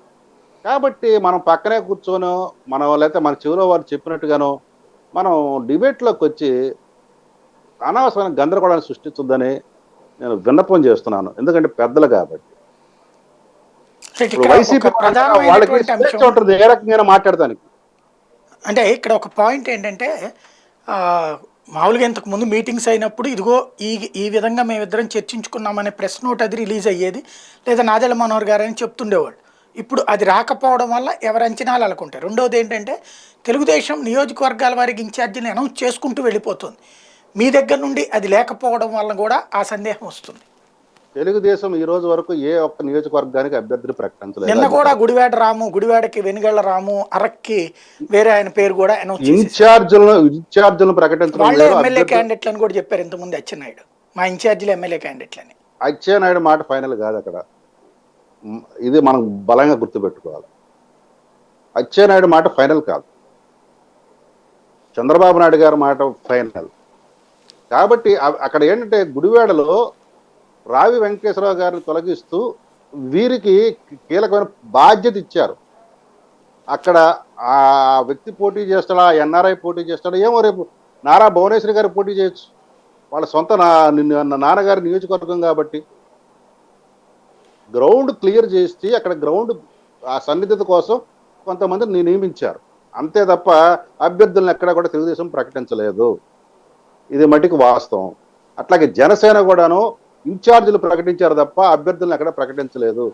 కాబట్టి మనం పక్కనే కూర్చోనో, మనం లేకపోతే మన చెవిలో వారు చెప్పినట్టుగానో మనం డిబేట్లోకి వచ్చి అనవసరమైన గందరగోళాన్ని సృష్టించొద్దని నేను విన్నపం చేస్తున్నాను. ఎందుకంటే పెద్దలు కాబట్టి. వైసీపీ వాళ్ళకి స్వేచ్ఛ ఉంటుంది ఏ రకంగా మాట్లాడటానికి. అంటే ఇక్కడ ఒక పాయింట్ ఏంటంటే, మామూలుగా ఇంతకు ముందు మీటింగ్స్ అయినప్పుడు ఇదిగో ఈ విధంగా మేమిద్దరం చర్చించుకున్నామనే ప్రెస్ నోట్ అది రిలీజ్ అయ్యేది, లేదా నాదెళ్ల మనోహర్ గారు అని చెప్తుండేవాళ్ళు. ఇప్పుడు అది రాకపోవడం వల్ల ఎవరి అంచనాలు అనుకుంటారు. రెండవది ఏంటంటే, తెలుగుదేశం నియోజకవర్గాల వారికి ఇన్ఛార్జిని అనౌన్స్ చేసుకుంటూ వెళ్ళిపోతుంది. మీ దగ్గర నుండి అది లేకపోవడం వల్ల కూడా ఆ సందేహం వస్తుంది. తెలుగుదేశం ఈ రోజు వరకు ఏ ఒక్క నియోజకవర్గానికి అభ్యర్థిని ప్రకటించలేదు. నిన్న కూడా గుడివాడ రాము, గుడివాడకి వెనుగళ్ల రాము, అరక్కి వేరే ఆయన పేరు కూడా అనౌన్స్ ఇన్ఛార్జీలను ప్రకటించడం. వాళ్ళే ఎమ్మెల్యే క్యాండిడేట్లు అని కూడా చెప్పారు ఇంతకుముందు అచ్చెన్నాయుడు. మా ఇన్ఛార్జీలు ఎమ్మెల్యే క్యాండిడేట్లని. అచ్చెన్నాయుడు మాట ఫైనల్ కాదు అక్కడ. ఇది మనం బలంగా గుర్తుపెట్టుకోవాలి. అచ్చెన్నాయుడు మాట ఫైనల్ కాదు, చంద్రబాబు నాయుడు గారి మాట ఫైనల్. కాబట్టి అక్కడ ఏంటంటే, గుడివాడలో రావి వెంకటేశ్వరరావు గారిని తొలగిస్తూ వీరికి కీలకమైన బాధ్యత ఇచ్చారు. అక్కడ ఆ వ్యక్తి పోటీ చేస్తాడా, ఎన్ఆర్ఐ పోటీ చేస్తాడా ఏమో, రేపు నారా భువనేశ్వరి గారు పోటీ చేయొచ్చు. వాళ్ళ సొంత నాన్నగారి నియోజకవర్గం కాబట్టి గ్రౌండ్ క్లియర్ చేసి అక్కడ గ్రౌండ్ ఆ సన్నిహిత కోసం కొంతమందిని నియమించారు. అంతే తప్ప అభ్యర్థులను ఎక్కడ కూడా తెలుగుదేశం ప్రకటించలేదు. ఇది మటుకు వాస్తవం. అట్లాగే జనసేన కూడాను ఇన్ఛార్జీలు ప్రకటించారు తప్ప అభ్యర్థులను ఎక్కడ ప్రకటించలేదు.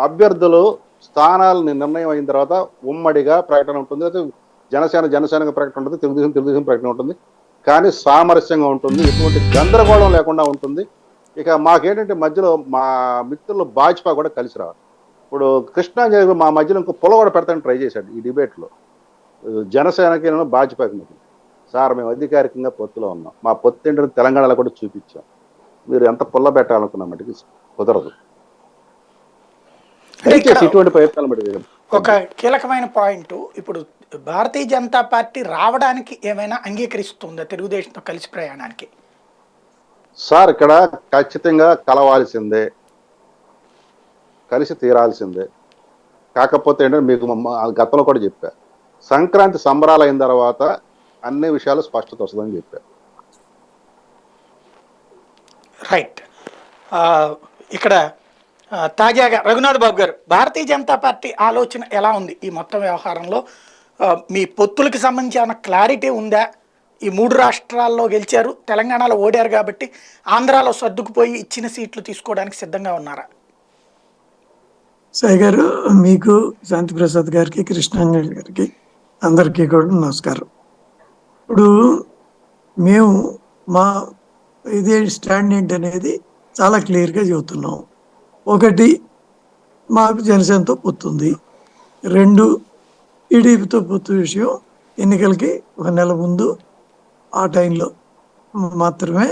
అభ్యర్థులు స్థానాలు నిర్ణయం అయిన తర్వాత ఉమ్మడిగా ప్రకటన ఉంటుంది, లేకపోతే జనసేనకు ప్రకటన ఉంటుంది, తెలుగుదేశం ప్రకటన ఉంటుంది. కానీ సామరస్యంగా ఉంటుంది, ఎటువంటి గందరగోళం లేకుండా ఉంటుంది. ఇక మాకేంటంటే మధ్యలో మా మిత్రులు భాజపా కూడా కలిసి రావాలి. ఇప్పుడు కృష్ణా మా మధ్యలో ఇంకో పొల కూడా పెడతానికి ట్రై చేశాడు ఈ డిబేట్లో, జనసేనకి భాజపాకి మధ్య. సార్, మేము అధికారికంగా పొత్తులో ఉన్నాం, మా పొత్తు ఏంటంటే తెలంగాణలో కూడా చూపించాం, మీరు ఎంత పుల్ల పెట్టాలనుకున్న మటుకు కుదరదు. ఇటువంటి ప్రయత్నాలు ఒక కీలకమైన పాయింట్, ఇప్పుడు భారతీయ జనతా పార్టీ రావడానికి ఏమైనా అంగీకరిస్తుందా తెలుగుదేశంతో కలిసి ప్రయాణానికి? సార్, ఇక్కడ ఖచ్చితంగా కలవాల్సిందే, కలిసి తీరాల్సిందే. కాకపోతే ఏంటంటే, మీకు గతంలో కూడా చెప్పా, సంక్రాంతి సంబరాలు అయిన తర్వాత అన్ని విషయాలు స్పష్టత వస్తుందని చెప్పా. రైట్. ఇక్కడ తాజాగా రఘునాథ్ బాబు గారు, భారతీయ జనతా పార్టీ ఆలోచన ఎలా ఉంది ఈ మొత్తం వ్యవహారంలో? మీ పొత్తులకి సంబంధించి ఏమైనా క్లారిటీ ఉందా? ఈ 3 రాష్ట్రాల్లో గెలిచారు, తెలంగాణలో ఓడారు కాబట్టి ఆంధ్రాలో సర్దుకుపోయి ఇచ్చిన సీట్లు తీసుకోవడానికి సిద్ధంగా ఉన్నారా? సాయి గారు, మీకు, శాంతి ప్రసాద్ గారికి, కృష్ణాంజలి గారికి, అందరికీ కూడా నమస్కారం. ఇప్పుడు మేము మా ఇదే స్టాండ్ ఏంటనేది చాలా క్లియర్గా చెబుతున్నాం. ఒకటి, మాకు జనసేనతో పొత్తుంది. 2, టీడీపీతో పొత్తు విషయం ఎన్నికలకి 1 నెల ముందు ఆ టైంలో మాత్రమే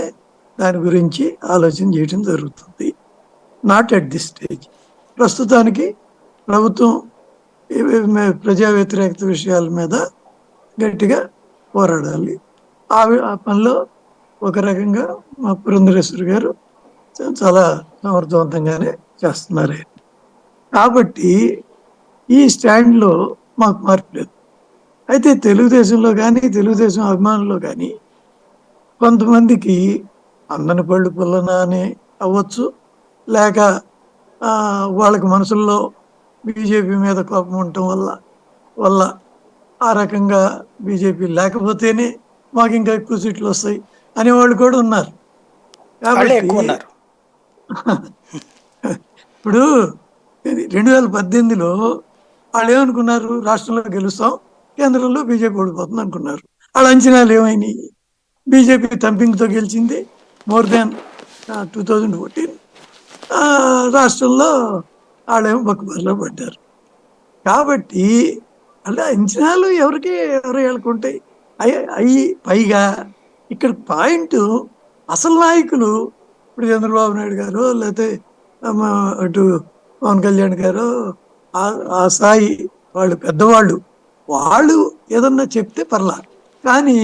దాని గురించి ఆలోచన చేయడం జరుగుతుంది. Not at this stage. ప్రస్తుతానికి ప్రభుత్వం ప్రజా వ్యతిరేకత విషయాల మీద గట్టిగా పోరాడాలి. ఆ పనిలో ఒక రకంగా మా పురంధరేశ్వరి గారు చాలా సమర్థవంతంగానే చేస్తున్నారు. కాబట్టి ఈ స్టాండ్లో మాకు మార్పు లేదు. అయితే తెలుగుదేశంలో కానీ, తెలుగుదేశం అభిమానుల్లో కానీ కొంతమందికి అందని పళ్ళు పుల్లన అని అవ్వచ్చు, లేక వాళ్ళకి మనసుల్లో బీజేపీ మీద కోపం ఉండటం వల్ల ఆ రకంగా బీజేపీ లేకపోతేనే మాకు ఇంకా ఎక్కువ సీట్లు వస్తాయి అనేవాళ్ళు కూడా ఉన్నారు. వాళ్ళే కాబట్టి ఎక్కువ ఉన్నారు. ఇప్పుడు 2018లో వాళ్ళు ఏమనుకున్నారు? రాష్ట్రంలో గెలుస్తాం, కేంద్రంలో బీజేపీ ఓడిపోతుంది అనుకున్నారు. వాళ్ళ అంచనాలు ఏమైనాయి? బీజేపీ తంపింగ్తో గెలిచింది, మోర్ దాన్ 2014. రాష్ట్రంలో వాళ్ళేమో బొక్కబారిలో పడ్డారు. కాబట్టి అలా అంచనాలు ఎవరు వెళ్ళకుంటాయి. అవి పైగా ఇక్కడ పాయింట్, అసలు నాయకులు ఇప్పుడు చంద్రబాబు నాయుడు గారు, లేకపోతే అటు పవన్ కళ్యాణ్ గారు, ఆ స్థాయి వాళ్ళు పెద్దవాళ్ళు, వాళ్ళు ఏదన్నా చెప్తే పర్లా. కానీ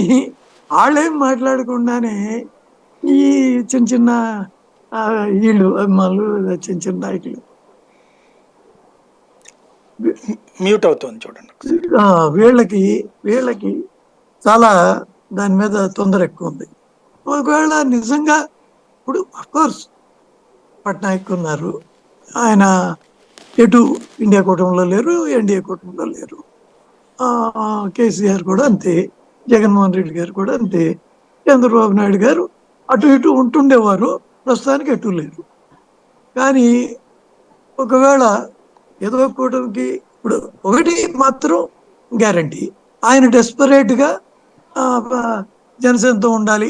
వాళ్ళేం మాట్లాడకుండానే ఈ చిన్న చిన్న వీళ్ళు అభిమానులు, చిన్న చిన్న నాయకులు మ్యూట్ అవుతుంది చూడండి. వీళ్ళకి చాలా దాని మీద తొందర ఎక్కువ ఉంది. ఒకవేళ నిజంగా ఇప్పుడు అఫ్కోర్స్ పట్నాయక్ ఉన్నారు, ఆయన ఎటు ఇండియా కూటమిలో లేరు, ఎన్డీఏ కూటమిలో లేరు. కేసీఆర్ కూడా అంతే, జగన్మోహన్ రెడ్డి గారు కూడా అంతే, చంద్రబాబు నాయుడు గారు అటు ఇటు ఉంటుండేవారు, ప్రస్తుతానికి ఎటు లేరు. కానీ ఒకవేళ ఏదో కూటమికి ఇప్పుడు ఒకటి మాత్రం గ్యారంటీ, ఆయన డెస్పరేట్గా జనసేనతో ఉండాలి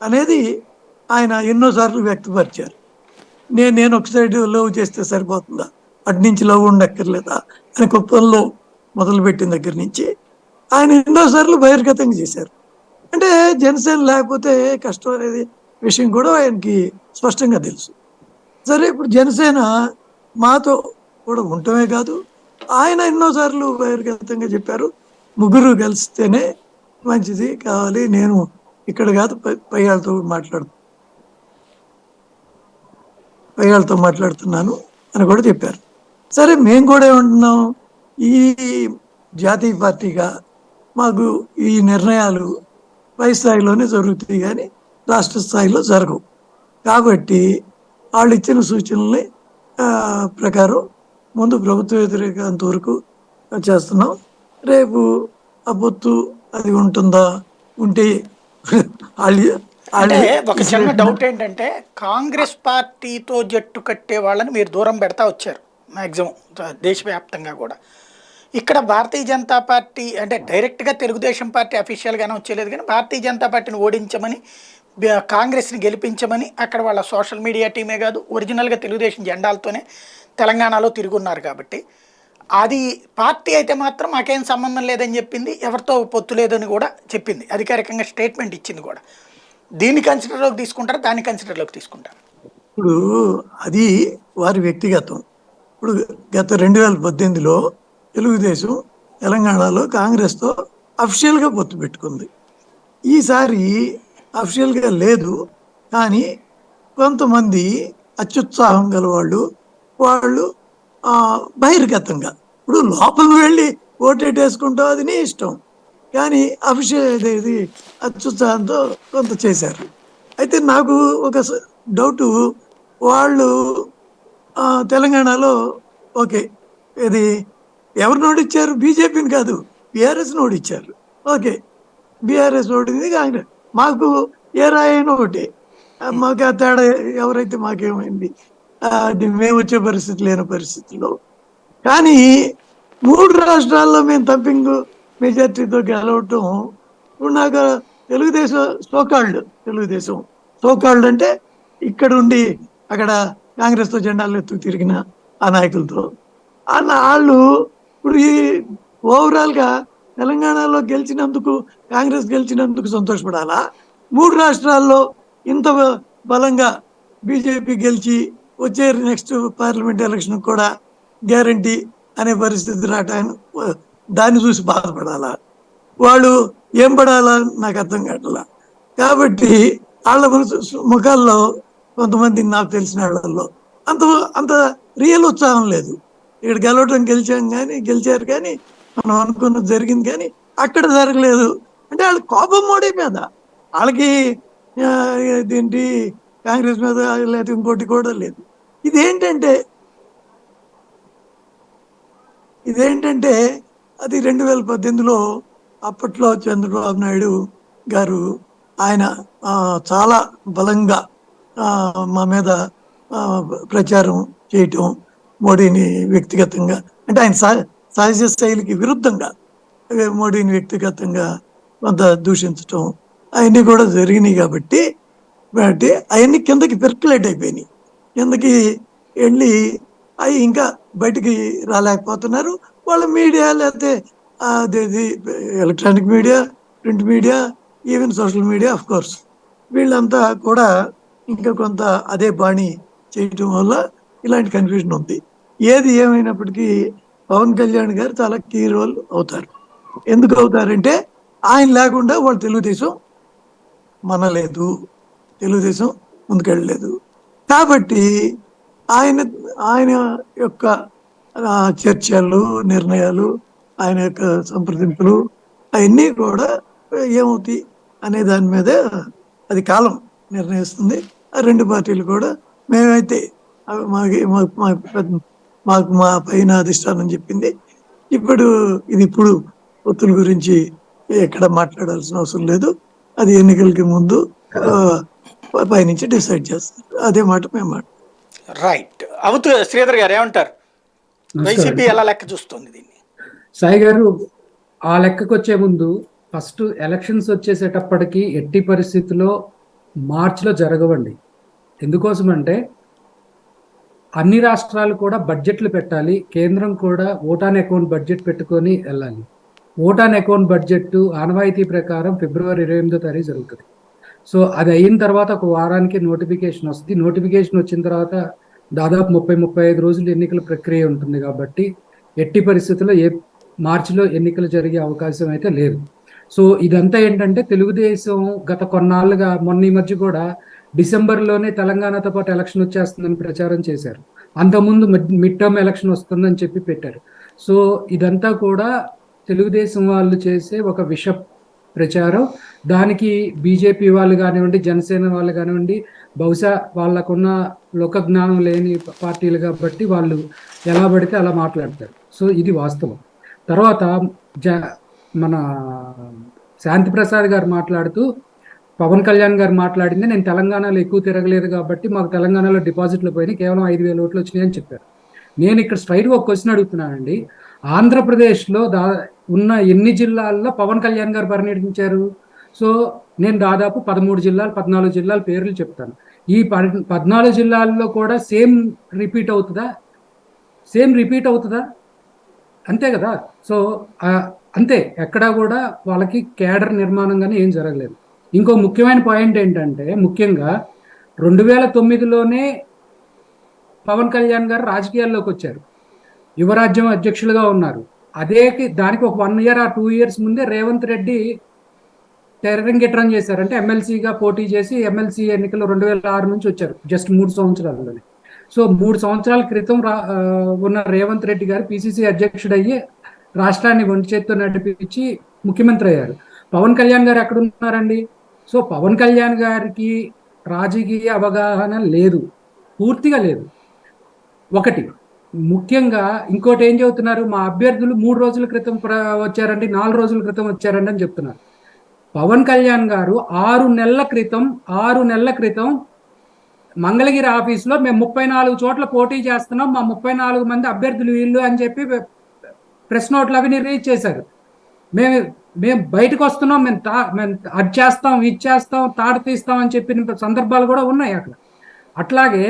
అనేది ఆయన ఎన్నోసార్లు వ్యక్తపరిచారు. నేను ఒక సైడ్ లవ్ చేస్తే సరిపోతుందా, అటు నుంచి లవ్ ఉండక్కర్లేదా అని కుప్పంలో మొదలుపెట్టిన దగ్గర నుంచి ఆయన ఎన్నోసార్లు బహిర్గతంగా చేశారు. అంటే జనసేన లేకపోతే కష్టం అనేది విషయం కూడా ఆయనకి స్పష్టంగా తెలుసు. సరే, ఇప్పుడు జనసేన మాతో కూడా ఉండటమే కాదు, ఆయన ఎన్నోసార్లు బహిర్గతంగా చెప్పారు, ముగ్గురు కలిస్తేనే మంచిది కావాలి, నేను ఇక్కడ కాదు పై వాళ్ళతో మాట్లాడుతున్నాను అని కూడా చెప్పారు. సరే, మేము కూడా ఏమంటున్నాం, ఈ జాతీయ పార్టీగా మాకు ఈ నిర్ణయాలు పై స్థాయిలోనే జరుగుతాయి కానీ రాష్ట్ర స్థాయిలో జరగవు. కాబట్టి వాళ్ళు ఇచ్చిన సూచనల్ని ప్రకారం ముందు ప్రభుత్వ వ్యతిరేకంత వరకు చేస్తున్నాం. రేపు ఆ పొత్తు అది ఉంటుందా, ఉంటే అంటే ఒక చిన్న డౌట్ ఏంటంటే, కాంగ్రెస్ పార్టీతో జట్టు కట్టే వాళ్ళని మీరు దూరం పెడతా వచ్చారు మ్యాక్సిమం దేశవ్యాప్తంగా కూడా. ఇక్కడ భారతీయ జనతా పార్టీ అంటే డైరెక్ట్గా తెలుగుదేశం పార్టీ అఫీషియల్గానే వచ్చేలేదు, కానీ భారతీయ జనతా పార్టీని ఓడించమని, కాంగ్రెస్ని గెలిపించమని అక్కడ వాళ్ళ సోషల్ మీడియా టీమే కాదు, ఒరిజినల్గా తెలుగుదేశం జెండాలతోనే తెలంగాణలో తిరుగున్నారు. కాబట్టి అది పార్టీ అయితే మాత్రం మాకేం సంబంధం లేదని చెప్పింది, ఎవరితో పొత్తు లేదని కూడా చెప్పింది, అధికారికంగా స్టేట్మెంట్ ఇచ్చింది కూడా. దీన్ని కన్సిడర్లోకి తీసుకుంటారా, దాన్ని కన్సిడర్లోకి తీసుకుంటారు? ఇప్పుడు అది వారి వ్యక్తిగతం. ఇప్పుడు గత 2018లో తెలుగుదేశం తెలంగాణలో కాంగ్రెస్తో అఫిషియల్గా పొత్తు పెట్టుకుంది. ఈసారి అఫిషియల్గా లేదు, కానీ కొంతమంది అత్యుత్సాహం గల వాళ్ళు బహిర్గతంగా, ఇప్పుడు లోపల వెళ్ళి ఓటేటేసుకుంటాం, అది నీ ఇష్టం, కానీ అఫిషియల్ ఇది అత్యుత్సాహంతో కొంత చేశారు. అయితే నాకు ఒక డౌటు, వాళ్ళు తెలంగాణలో ఓకే, ఇది ఎవరిని ఓడిచ్చారు? బీజేపీని కాదు, బీఆర్ఎస్ని ఓడిచ్చారు. ఓకే, బీఆర్ఎస్ ఓడింది, కాంగ్రెస్. మాకు ఏ రాయైనా ఒకటి, మాకు ఆ తేడా ఎవరైతే మాకేమైంది, అది మేము వచ్చే పరిస్థితి లేని పరిస్థితుల్లో. కానీ 3 రాష్ట్రాల్లో మేము తంపింగ్ మెజార్టీతో గెలవటం ఇప్పుడు నాకు తెలుగుదేశం సోకాళ్ళు అంటే ఇక్కడ ఉండి అక్కడ కాంగ్రెస్తో జెండాలు ఎత్తుకు తిరిగిన ఆ నాయకులతో వాళ్ళు ఇప్పుడు ఈ ఓవరాల్ గా తెలంగాణలో గెలిచినందుకు, కాంగ్రెస్ గెలిచినందుకు సంతోషపడాలా? 3 రాష్ట్రాల్లో ఇంత బలంగా బీజేపీ గెలిచి వచ్చే నెక్స్ట్ పార్లమెంట్ ఎలక్షన్ కూడా గ్యారంటీ అనే పరిస్థితి రావటాన్ని దాన్ని చూసి బాధపడాలా? వాళ్ళు ఏం పడాలా నాకు అర్థం కావట్లా. కాబట్టి వాళ్ళ ముఖాల్లో కొంతమంది నాకు తెలిసిన వాళ్ళల్లో అంత అంత రియల్ ఉత్సాహం లేదు. ఇక్కడ గెలిచారు కానీ మనం అనుకున్నది జరిగింది, కానీ అక్కడ జరగలేదు. అంటే వాళ్ళ కోపం మోడీ మీద, వాళ్ళకి ఇదేంటి కాంగ్రెస్ మీద లేదా ఇంకోటి కూడా లేదు. ఇదేంటంటే అది 2018లో అప్పట్లో చంద్రబాబు నాయుడు గారు ఆయన చాలా బలంగా మా మీద ప్రచారం చేయటం, మోడీని వ్యక్తిగతంగా, అంటే ఆయన సహజ శైలికి విరుద్ధంగా మోడీని వ్యక్తిగతంగా కొంత దూషించటం అవన్నీ కూడా జరిగినాయి. కాబట్టి అవన్నీ కిందకి పెర్కులేట్ అయిపోయినాయి, కిందకి వెళ్ళి అవి ఇంకా బయటికి రాలేకపోతున్నారు. వాళ్ళ మీడియా, లేకపోతే అదేది electronic media, print media, even social media, of course వీళ్ళంతా కూడా ఇంకా కొంత అదే బాణి చేయటం వల్ల ఇలాంటి కన్ఫ్యూజన్ ఉంది. ఏది ఏమైనప్పటికీ పవన్ కళ్యాణ్ గారు చాలా కీ రోల్ అవుతారు. ఎందుకు అవుతారంటే ఆయన లేకుండా వాళ్ళు తెలుగుదేశం మనలేదు, తెలుగుదేశం ముందుకెళ్ళలేదు. కాబట్టి ఆయన యొక్క చర్చలు, నిర్ణయాలు, ఆయన యొక్క సంప్రదింపులు అవన్నీ కూడా ఏమవుతాయి అనే దాని మీద అది కాలం నిర్ణయిస్తుంది. ఆ 2 పార్టీలు కూడా మేమైతే మాకు మా పైన అధిష్టానం చెప్పింది. ఇప్పుడు పొత్తుల గురించి ఎక్కడ మాట్లాడాల్సిన అవసరం లేదు, అది ఎన్నికలకి ముందు పైనుంచి డిసైడ్ చేస్తారు. అదే మాట మేము రైట్. అవుతూ శ్రీధర్ గారు ఏమంటారు? వైసీపీ ఎలా లెక్క చూస్తుంది దీన్ని? సాయి గారు, ఆ లెక్కకు వచ్చే ముందు ఫస్ట్ ఎలక్షన్స్ వచ్చేసేటప్పటికి ఎట్టి పరిస్థితుల్లో మార్చిలో జరగవండి. ఎందుకోసం అంటే అన్ని రాష్ట్రాలు కూడా బడ్జెట్లు పెట్టాలి, కేంద్రం కూడా ఓటాన్ అకౌంట్ బడ్జెట్ పెట్టుకొని వెళ్ళాలి. ఓటాన్ అకౌంట్ బడ్జెట్ ఆనవాయితీ ప్రకారం ఫిబ్రవరి 28వ తారీఖు జరుగుతుంది. సో అది అయిన తర్వాత ఒక వారానికి నోటిఫికేషన్ వస్తుంది. నోటిఫికేషన్ వచ్చిన తర్వాత దాదాపు 30-35 రోజులు ఎన్నికల ప్రక్రియ ఉంటుంది. కాబట్టి ఎట్టి పరిస్థితుల్లో మార్చిలో ఎన్నికలు జరిగే అవకాశం అయితే లేదు. సో ఇదంతా ఏంటంటే తెలుగుదేశం గత కొన్నాళ్ళుగా, మొన్న ఈ మధ్య కూడా డిసెంబర్లోనే తెలంగాణతో పాటు ఎలక్షన్ వచ్చేస్తుందని ప్రచారం చేశారు. అంతకుముందు మిడ్ టర్మ్ ఎలక్షన్ వస్తుందని చెప్పి పెట్టారు. సో ఇదంతా కూడా తెలుగుదేశం వాళ్ళు చేసే ఒక విష ప్రచారం. దానికి బీజేపీ వాళ్ళు కానివ్వండి, జనసేన వాళ్ళు కానివ్వండి, బహుశా వాళ్ళకున్న లోక జ్ఞానం లేని పార్టీలు కాబట్టి వాళ్ళు ఎలా పడితే అలా మాట్లాడతారు. సో ఇది వాస్తవం. తర్వాత మన శాంతి ప్రసాద్ గారు మాట్లాడుతూ పవన్ కళ్యాణ్ గారు మాట్లాడింది, నేను తెలంగాణలో ఎక్కువ తిరగలేదు కాబట్టి మాకు తెలంగాణలో డిపాజిట్లు పోయినాయి, కేవలం 5,000 ఓట్లు వచ్చినాయి అని చెప్పారు. నేను ఇక్కడ స్ట్రైట్గా ఒక క్వశ్చన్ అడుగుతున్నానండి. ఆంధ్రప్రదేశ్లో ఉన్న ఎన్ని జిల్లాల్లో పవన్ కళ్యాణ్ గారు పర్యటించారు? సో నేను దాదాపు 14 జిల్లాల పేర్లు చెప్తాను. ఈ 14 జిల్లాల్లో కూడా సేమ్ రిపీట్ అవుతుందా? అంతే కదా. సో అంతే, ఎక్కడా కూడా వాళ్ళకి కేడర్ నిర్మాణం కానీ ఏం జరగలేదు. ఇంకో ముఖ్యమైన పాయింట్ ఏంటంటే, ముఖ్యంగా 2009లోనే పవన్ కళ్యాణ్ గారు రాజకీయాల్లోకి వచ్చారు, యువరాజ్యం అధ్యక్షులుగా ఉన్నారు. దానికి ఒక 1 year or 2 years ముందే రేవంత్ రెడ్డి తెరంగేట్రం చేశారు. అంటే ఎమ్మెల్సీగా పోటీ చేసి ఎమ్మెల్సీ ఎన్నికలు 2006 నుంచి వచ్చారు, జస్ట్ 3 సంవత్సరాల్లోనే. సో 3 సంవత్సరాల క్రితం ఉన్న రేవంత్ రెడ్డి గారు పిసిసి అధ్యక్షుడయ్యి రాష్ట్రాన్ని ఒంటి చేత్తో నడిపించి ముఖ్యమంత్రి అయ్యారు. పవన్ కళ్యాణ్ గారు ఎక్కడున్నారండి? సో పవన్ కళ్యాణ్ గారికి రాజకీయ అవగాహన లేదు, పూర్తిగా లేదు. ఒకటి ముఖ్యంగా. ఇంకోటి ఏం చెబుతున్నారు, మా అభ్యర్థులు 3 రోజుల క్రితం వచ్చారండి, 4 రోజుల క్రితం వచ్చారండి అని చెప్తున్నారు. పవన్ కళ్యాణ్ గారు 6 నెలల క్రితం మంగళగిరి ఆఫీస్లో మేము 34 చోట్ల పోటీ చేస్తున్నాం, మా 34 మంది అభ్యర్థులు వీళ్ళు అని చెప్పి ప్రెస్ నోట్లు అవి రిలీజ్ చేశారు. మేము మేము బయటకు వస్తున్నాం, మేము అది చేస్తాం, ఇది చేస్తాం, తాడు తీస్తాం అని చెప్పిన సందర్భాలు కూడా ఉన్నాయి అక్కడ. అట్లాగే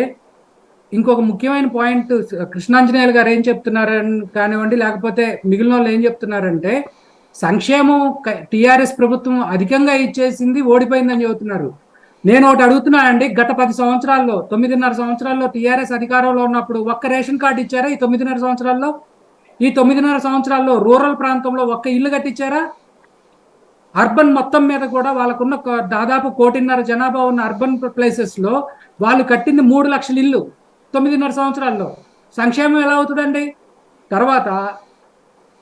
ఇంకొక ముఖ్యమైన పాయింట్ కృష్ణాంజనేయులు గారు ఏం చెప్తున్నారని కానివ్వండి, లేకపోతే మిగిలిన వాళ్ళు ఏం చెప్తున్నారంటే సంక్షేమం టీఆర్ఎస్ ప్రభుత్వం అధికంగా ఇచ్చేసింది, ఓడిపోయిందని చెబుతున్నారు. నేను ఒకటి అడుగుతున్నా అండి, గత 10 సంవత్సరాల్లో 9.5 సంవత్సరాల్లో టీఆర్ఎస్ అధికారంలో ఉన్నప్పుడు ఒక్క రేషన్ కార్డు ఇచ్చారా? ఈ 9.5 సంవత్సరాల్లో 9.5 సంవత్సరాల్లో రూరల్ ప్రాంతంలో ఒక్క ఇల్లు కట్టించారా? అర్బన్ మొత్తం మీద కూడా వాళ్ళకున్న దాదాపు 1.5 కోటి జనాభా ఉన్న అర్బన్ ప్లేసెస్లో వాళ్ళు కట్టింది 3 లక్షల ఇల్లు 9.5 సంవత్సరాల్లో. సంక్షేమం ఎలా అవుతుందండి? తర్వాత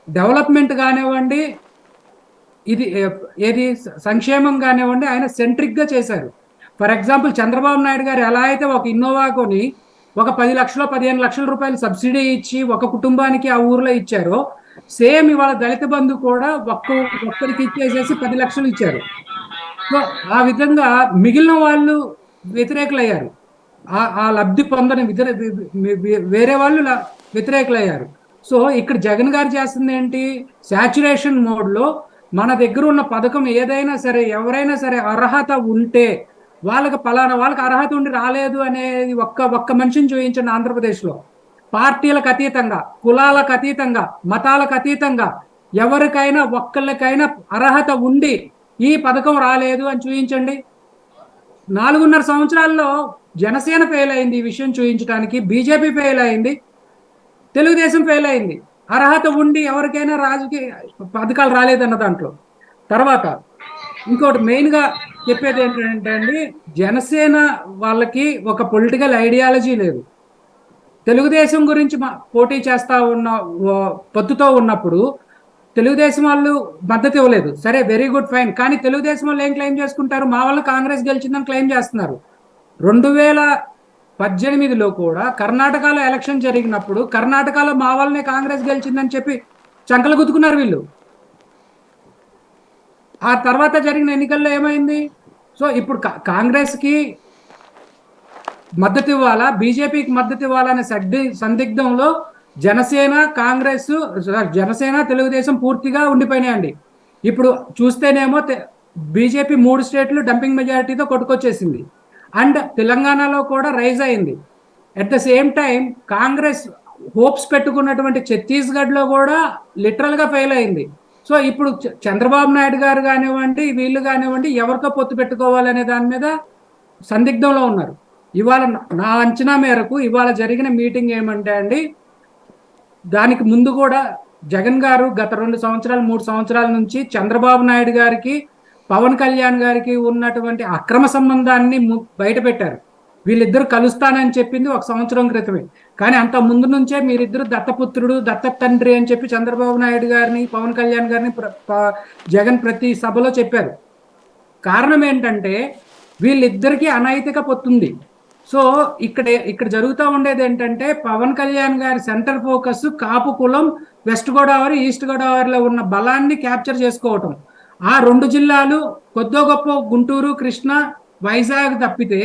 డెవలప్మెంట్ కానివ్వండి, ఏది సంక్షేమం కానివ్వండి, ఆయన సెంట్రిక్గా చేశారు. ఫర్ ఎగ్జాంపుల్ చంద్రబాబు నాయుడు గారు ఎలా అయితే ఒక ఇన్నోవా కొని ఒక 10 లక్షలు 15 లక్షల రూపాయలు సబ్సిడీ ఇచ్చి ఒక కుటుంబానికి ఆ ఊర్లో ఇచ్చారో, సేమ్ ఇవాళ దళిత బంధు కూడా ఒక్కరికి ఇచ్చేసేసి 10 లక్షలు ఇచ్చారు. సో ఆ విధంగా మిగిలిన వాళ్ళు వ్యతిరేకులయ్యారు, ఆ లబ్ధి పొందని వేరే వాళ్ళు వ్యతిరేకులయ్యారు. సో ఇక్కడ జగన్ గారు చేస్తుంది ఏంటి? శాచ్యురేషన్ మోడ్లో మన దగ్గర ఉన్న పథకం ఏదైనా సరే, ఎవరైనా సరే అర్హత ఉంటే వాళ్ళకి పలానా వాళ్ళకి అర్హత ఉండి రాలేదు అనేది ఒక్క మనిషిని చూపించండి ఆంధ్రప్రదేశ్లో. పార్టీలకు అతీతంగా, కులాలకు అతీతంగా, మతాలకు అతీతంగా ఎవరికైనా ఒక్కళ్ళకైనా అర్హత ఉండి ఈ పథకం రాలేదు అని చూపించండి. 4.5 సంవత్సరాల్లో జనసేన ఫెయిల్ అయింది ఈ విషయం చూపించడానికి, బీజేపీ ఫెయిల్ అయింది, తెలుగుదేశం ఫెయిల్ అయింది. అర్హత ఉండి ఎవరికైనా రాజకీయ పథకాలు రాలేదన్న దాంట్లో. తర్వాత ఇంకోటి మెయిన్గా చెప్పేది ఏంటంటే అండి, జనసేన వాళ్ళకి ఒక పొలిటికల్ ఐడియాలజీ లేదు. తెలుగుదేశం గురించి పోటీ చేస్తా ఉన్న పొత్తుతో ఉన్నప్పుడు తెలుగుదేశం వాళ్ళు మద్దతు ఇవ్వలేదు. సరే, వెరీ గుడ్, ఫైన్. కానీ తెలుగుదేశం వాళ్ళు ఏం క్లెయిమ్ చేసుకుంటారు? మా వాళ్ళు కాంగ్రెస్ గెలిచిందని క్లెయిమ్ చేస్తున్నారు. 2018లో కూడా కర్ణాటకలో ఎలక్షన్ జరిగినప్పుడు కర్ణాటకలో మా వాళ్ళనే కాంగ్రెస్ గెలిచిందని చెప్పి చంకలు గుద్దుకున్నారు వీళ్ళు. ఆ తర్వాత జరిగిన ఎన్నికల్లో ఏమైంది? సో ఇప్పుడు కాంగ్రెస్కి మద్దతు ఇవ్వాలా, బీజేపీకి మద్దతు ఇవ్వాలనే సందిగ్ధంలో జనసేన తెలుగుదేశం పూర్తిగా ఉండిపోయినాయండి. ఇప్పుడు చూస్తేనేమో బీజేపీ 3 స్టేట్లు డంపింగ్ మెజారిటీతో కొట్టుకొచ్చేసింది, అండ్ తెలంగాణలో కూడా రైజ్ అయింది. At the same time Congress hopes పెట్టుకున్నటువంటి ఛత్తీస్గఢ్లో కూడా లిటరల్గా ఫెయిల్ అయింది. సో ఇప్పుడు చంద్రబాబు నాయుడు గారు కానివ్వండి, వీళ్ళు కానివ్వండి, ఎవరితో పొత్తు పెట్టుకోవాలనే దాని మీద సందిగ్ధంలో ఉన్నారు. ఇవాళ నా అంచనా మేరకు ఇవాళ జరిగిన మీటింగ్ ఏమంటే అండి, దానికి ముందు కూడా జగన్ గారు గత 2 సంవత్సరాలు 3 సంవత్సరాల నుంచి చంద్రబాబు నాయుడు గారికి పవన్ కళ్యాణ్ గారికి ఉన్నటువంటి అక్రమ సంబంధాన్ని బయట పెట్టారు. వీళ్ళిద్దరు కలుస్తానని చెప్పింది 1 సంవత్సరం క్రితమే. కానీ అంత ముందు నుంచే మీరిద్దరు దత్తపుత్రుడు, దత్త తండ్రి అని చెప్పి చంద్రబాబు నాయుడు గారిని, పవన్ కళ్యాణ్ గారిని జగన్ ప్రతి సభలో చెప్పారు. కారణం ఏంటంటే వీళ్ళిద్దరికీ అనైతిక పొత్తుంది. సో ఇక్కడ జరుగుతూ ఉండేది ఏంటంటే, పవన్ కళ్యాణ్ గారి సెంటర్ ఫోకస్ కాపు కులం, వెస్ట్ గోదావరి, ఈస్ట్ గోదావరిలో ఉన్న బలాన్ని క్యాప్చర్ చేసుకోవటం. ఆ 2 జిల్లాలు కొద్దో గొప్ప గుంటూరు, కృష్ణా, వైజాగ్ తప్పితే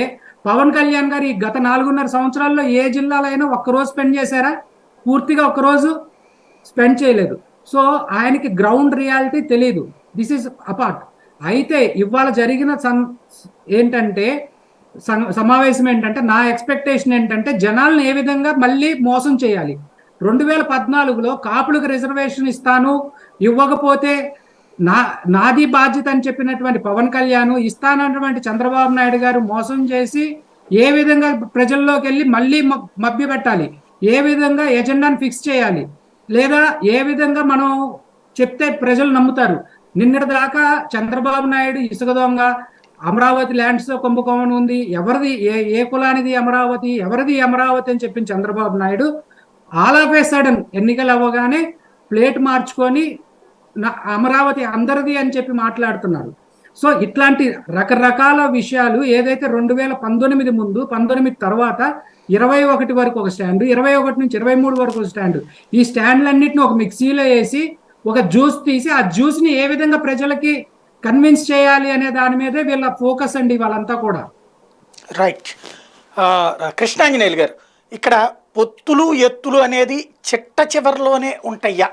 పవన్ కళ్యాణ్ గారు ఈ గత 4.5 సంవత్సరాల్లో ఏ జిల్లాలైనా ఒక్కరోజు స్పెండ్ చేశారా? పూర్తిగా ఒక్కరోజు స్పెండ్ చేయలేదు. సో ఆయనకి గ్రౌండ్ రియాలిటీ తెలియదు. This is apart. అయితే ఇవాళ జరిగిన ఏంటంటే సమావేశం ఏంటంటే, నా ఎక్స్పెక్టేషన్ ఏంటంటే జనాలను ఏ విధంగా మళ్ళీ మోసం చేయాలి. 2014లో కాపులకు రిజర్వేషన్ ఇస్తాను, ఇవ్వకపోతే నాది బాధ్యత అని చెప్పినటువంటి పవన్ కళ్యాణ్, ఇస్తానన్నటువంటి చంద్రబాబు నాయుడు గారు మోసం చేసి ఏ విధంగా ప్రజల్లోకి వెళ్ళి మళ్ళీ మభ్య పెట్టాలి, ఏ విధంగా ఎజెండాను ఫిక్స్ చేయాలి, లేదా ఏ విధంగా మనం చెప్తే ప్రజలు నమ్ముతారు. నిన్నటి దాకా చంద్రబాబు నాయుడు ఇసుక దొంగ, అమరావతి ల్యాండ్స్లో కుంభకోణం ఉంది, ఎవరిది ఏ కులానిది అమరావతి, ఎవరిది అమరావతి అని చెప్పిన Chandrababu Naidu all of A sudden ఎన్నికలు అవ్వగానే ప్లేట్ మార్చుకొని అమరావతి అందరిది అని చెప్పి మాట్లాడుతున్నారు. సో ఇట్లాంటి రకరకాల విషయాలు ఏదైతే 2019 ముందు, 19 తర్వాత 21 వరకు ఒక స్టాండ్, 21 నుంచి 23 వరకు ఒక స్టాండ్, ఈ స్టాండ్లన్నింటినీ ఒక మిక్సీలో వేసి ఒక జ్యూస్ తీసి ఆ జ్యూస్ని ఏ విధంగా ప్రజలకి కన్విన్స్ చేయాలి అనే దాని మీదే వీళ్ళ ఫోకస్ అండి వాళ్ళంతా కూడా. రైట్. కృష్ణాంజనేయులు గారు, ఇక్కడ పొత్తులు ఎత్తులు అనేది చిట్ట చివరిలోనే ఉంటాయా?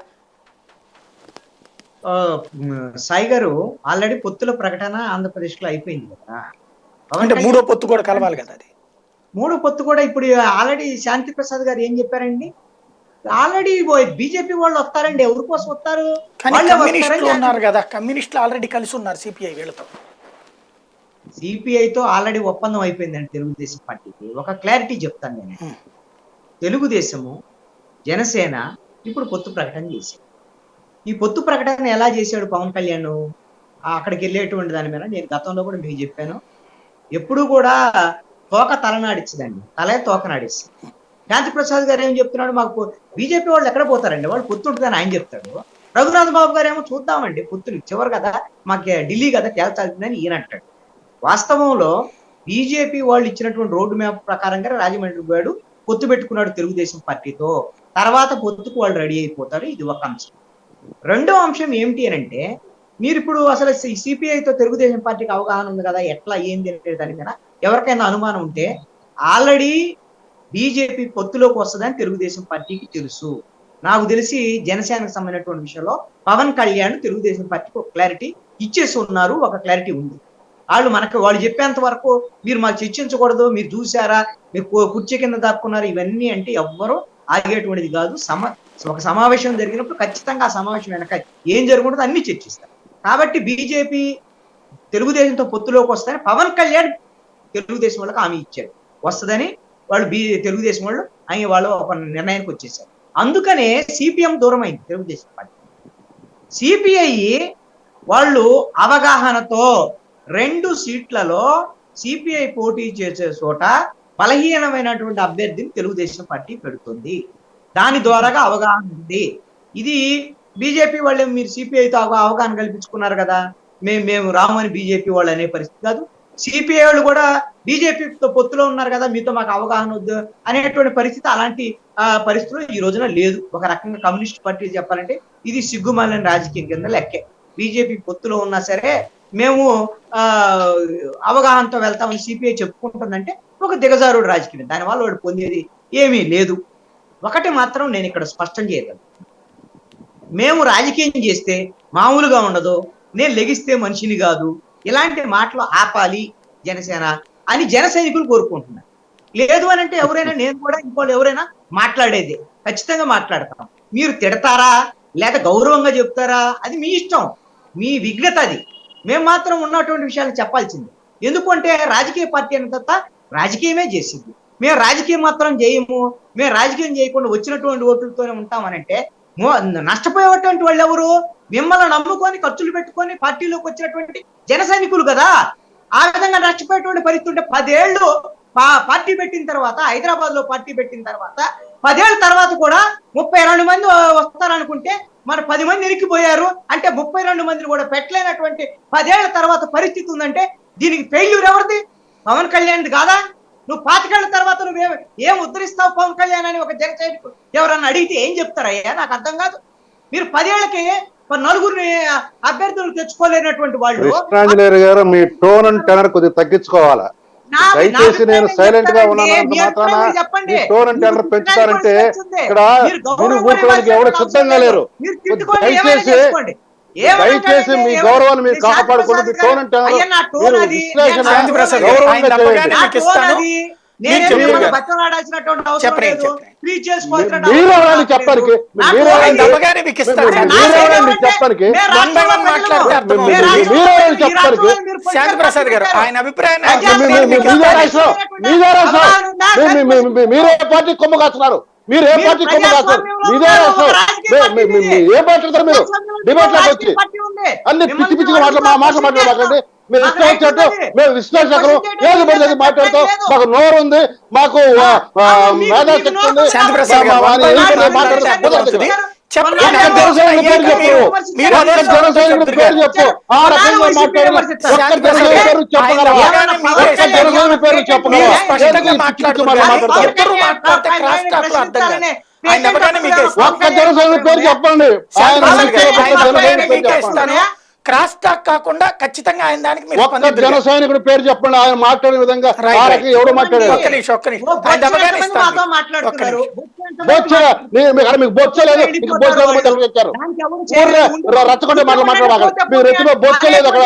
సాయి గారు, ఆల్రెడీ పొత్తుల ప్రకటన ఆంధ్రప్రదేశ్ లో అయిపోయింది కదా. పవన్ అంటే కళ్యాణ్ మూడో పొత్తు కూడా కలవాలి కదా అది. మూడో పొత్తు కూడా ఇప్పుడు ఆల్రెడీ శాంతి ప్రసాద్ గారు ఏం చెప్పారండి, ఆల్రెడీ బీజేపీ వాళ్ళు వస్తారండి. ఎవరి కోసం వస్తారు? కానీ వాళ్ళే కమ్యూనిస్టులు వస్తారని ఉన్నారు కదా, కమ్యూనిస్టులు ఆల్రెడీ కలిసి ఉన్నారు సిపిఐ వీళ్ళతో. సిపిఐతో ఆల్రెడీ ఒప్పందం అయిపోయిందండి తెలుగుదేశం పార్టీకి. ఒక క్లారిటీ చెప్తాను నేను. తెలుగుదేశము, జనసేన ఇప్పుడు పొత్తు ప్రకటన చేశారు. ఈ పొత్తు ప్రకటన ఎలా చేశాడు పవన్ కళ్యాణ్? అక్కడికి వెళ్ళేటువంటి దాని మీద నేను గతంలో కూడా మీకు చెప్పాను, ఎప్పుడు కూడా తోక తలనాడిచ్చదండి, తలే తోక నాడిస్తుంది. శాంతి ప్రసాద్ గారు ఏం చెప్తున్నాడు, మాకు బీజేపీ వాళ్ళు ఎక్కడ పోతారండి, వాళ్ళు పొత్తు ఉంటుందని ఆయన చెప్తాడు. రఘునాథ్ బాబు గారు ఏమో చూద్దామండి పొత్తులు చివరి కదా, మాకు ఢిల్లీ కదా తేల్చాల్సిందని ఈయన అంటాడు. వాస్తవంలో బీజేపీ వాళ్ళు ఇచ్చినటువంటి రోడ్డు మ్యాప్ ప్రకారంగా రాజమండ్రి పోయాడు, పొత్తు పెట్టుకున్నాడు తెలుగుదేశం పార్టీతో. తర్వాత పొత్తుకు వాళ్ళు రెడీ అయిపోతారు. ఇది ఒక అంశం. రెండో అంశం ఏమిటి అని అంటే, మీరు ఇప్పుడు అసలు సిపిఐతో తెలుగుదేశం పార్టీకి అవగాహన ఉంది కదా, ఎట్లా ఏంది అనే దాని మీద ఎవరికైనా అనుమానం ఉంటే, ఆల్రెడీ బీజేపీ పొత్తులోకి వస్తుందని తెలుగుదేశం పార్టీకి తెలుసు. నాకు తెలిసి జనసేనకు సంబంధించినటువంటి విషయంలో పవన్ కళ్యాణ్ తెలుగుదేశం పార్టీకి ఒక క్లారిటీ ఇచ్చేసి ఉన్నారు, ఒక క్లారిటీ ఉంది. వాళ్ళు చెప్పేంత వరకు మీరు మాకు చర్చించకూడదు, మీరు చూసారా, మీరు కుర్చీ కింద దాక్కున్నారు, ఇవన్నీ అంటే ఎవ్వరూ ఆగేటువంటిది కాదు. ఒక సమావేశం జరిగినప్పుడు ఖచ్చితంగా ఆ సమావేశం వెనక ఏం జరుగుతుందో అన్ని చర్చిస్తారు. కాబట్టి బీజేపీ తెలుగుదేశంతో పొత్తులోకి వస్తాయని పవన్ కళ్యాణ్ తెలుగుదేశం వాళ్ళకి హామీ ఇచ్చాడు, వస్తుందని. వాళ్ళు తెలుగుదేశం వాళ్ళు ఒక నిర్ణయానికి వచ్చేసారు. అందుకనే సిపిఎం దూరం అయింది తెలుగుదేశం పార్టీ. సిపిఐ వాళ్ళు అవగాహనతో 2 సీట్లలో సిపిఐ పోటీ చేసే చోట బలహీనమైనటువంటి అభ్యర్థిని తెలుగుదేశం పార్టీ పెడుతుంది. దాని ద్వారాగా అవగాహన ఉంది. ఇది బీజేపీ వాళ్ళు మీరు సిపిఐతో అవగాహన కల్పించుకున్నారు కదా, మేము రామని బీజేపీ వాళ్ళు అనే పరిస్థితి కాదు. సిపిఐ వాళ్ళు కూడా బీజేపీతో పొత్తులో ఉన్నారు కదా, మీతో మాకు అవగాహన వద్దు అనేటువంటి పరిస్థితి, అలాంటి పరిస్థితులు ఈ రోజున లేదు. ఒక రకంగా కమ్యూనిస్ట్ పార్టీ చెప్పాలంటే ఇది సిగ్గుమాలిన రాజకీయం కింద లెక్కే. బీజేపీ పొత్తులో ఉన్నా సరే మేము అవగాహనతో వెళ్తామని సిపిఐ చెప్పుకుంటుందంటే ఒక దిగజారుడు రాజకీయం. దానివల్ల వాడు పొందేది ఏమీ లేదు. ఒకటి మాత్రం నేను ఇక్కడ స్పష్టం చేయగలను, మేము రాజకీయం చేస్తే మామూలుగా ఉండదు, నేను లెగిస్తే మనిషిని కాదు, ఇలాంటి మాటలు ఆపాలి జనసేన అని జన సైనికులు కోరుకుంటున్నారు. లేదు అని అంటే ఎవరైనా, నేను కూడా ఇంకోళ్ళు ఎవరైనా మాట్లాడేది ఖచ్చితంగా మాట్లాడతాం. మీరు తిడతారా లేక గౌరవంగా చెప్తారా అది మీ ఇష్టం, మీ విఘ్నత అది. మేము మాత్రం ఉన్నటువంటి విషయాలు చెప్పాల్సింది. ఎందుకంటే రాజకీయ పార్టీ అనే తర్వాత రాజకీయమే చేసింది. మేము రాజకీయం మాత్రం చేయము, మేము రాజకీయం చేయకుండా వచ్చినటువంటి ఓట్లతోనే ఉంటామనంటే నష్టపోయేటువంటి వాళ్ళు ఎవరు? మిమ్మల్ని నమ్ముకొని ఖర్చులు పెట్టుకొని పార్టీలోకి వచ్చినటువంటి జన సైనికులు కదా. ఆ విధంగా నష్టపోయేటువంటి పరిస్థితి ఉంటే 10 ఏళ్ళు పార్టీ పెట్టిన తర్వాత, హైదరాబాద్ లో పార్టీ పెట్టిన తర్వాత 10 ఏళ్ళ తర్వాత కూడా 32 మంది వస్తారనుకుంటే మరి 10 మంది ఇరికిపోయారు అంటే 32 మందిని కూడా పెట్టలేనటువంటి 10 ఏళ్ల తర్వాత పరిస్థితి ఉందంటే దీనికి ఫెయిల్యూర్ ఎవరిది? పవన్ కళ్యాణ్ది కాదా? నువ్వు 25 ఏళ్ల తర్వాత ఏం ఉద్ధరిస్తావు పవన్ కళ్యాణ్ అని ఒక జన సైనికుడు ఎవరన్నా అడిగితే ఏం చెప్తారయ్యా? నాకు అర్థం కాదు. మీరు 10 ఏళ్ళకి 4 అభ్యర్థులు తెచ్చుకోలేనటువంటి వాళ్ళు. కృష్ణాంజనేయులు గారు, మీ టోన్ అండ్ టెనర్ కొద్దిగా తగ్గించుకోవాలా. దయచేసి నేను సైలెంట్ గా ఉన్నానంత మాత్రాన మీ టోన్ అండ్ టెనర్ పెంచుతారంటే ఇక్కడ మీరు కూర్చోడానికి ఎవరు సిద్ధంగా లేరు. దయచేసి మీ గౌరవాన్ని మీరు కాపాడుకుంటూ మీ టోన్ అండ్ టెనర్ విశ్లేషణ గౌరవంగా చేయండి. శాంతిప్రసాద్ గారు ఆయన అభిప్రాయాన్ని మీరే పార్టీ కొమ్ము కాస్తున్నారు, మీరు ఏ పార్టీ కొమ్ము కాస్తున్నారు, మీదే ఏం మాట్లాడతారు మీరు డిబేట్ లోకి వచ్చి అన్ని పిచ్చి పిచ్చిగా మాట్లాడకండి. మీరు ఇష్టం వచ్చినట్టు మేము విశ్లేషకులు ఏది పడితే మాట్లాడుతాం, మాకు నోరు ఉంది, మాకు మేధాశక్తి ఉంది. పేరు చెప్పు, ఆ రకంగా ఒక్క జనసైనికుడి పేరు చెప్పండి. క్రాస్ టాక్ కాకుండా ఖచ్చితంగా ఆయన దానికి మీరు ఒక్క స్పందిద్దురు జన గారు. సైనికుడి పేరు చెప్పండి, ఆయన మాట్లాడే విధంగా రైట్, ఆ రైట్. రకంగా ఎవడు మాట్లాడారు? ఒక్క నిమిషం ఓ ఆయన బొచ్చు దెబ్బగానే ఎంతమంది ఇస్తాను మాతో మీకు. ఒక్క మాట్లాడుతున్నారు? నిమిషం. బొచ్చు ఎంతమంది బొచ్చగా మాట్లాడుతున్నారు? మీకు బొచ్చ లేదు, మీకు బొచ్చ లేదు తెలుగు వచ్చారు. దానికి ఎవరు ఊర్లో చేయలేదు. రచ్చగొట్టే ఉంటే మాటలు ఉండండి, మాట్లాడబాక. పోతే మీకు పోతే రెత్తిలో బొచ్చ లేదు అక్కడ.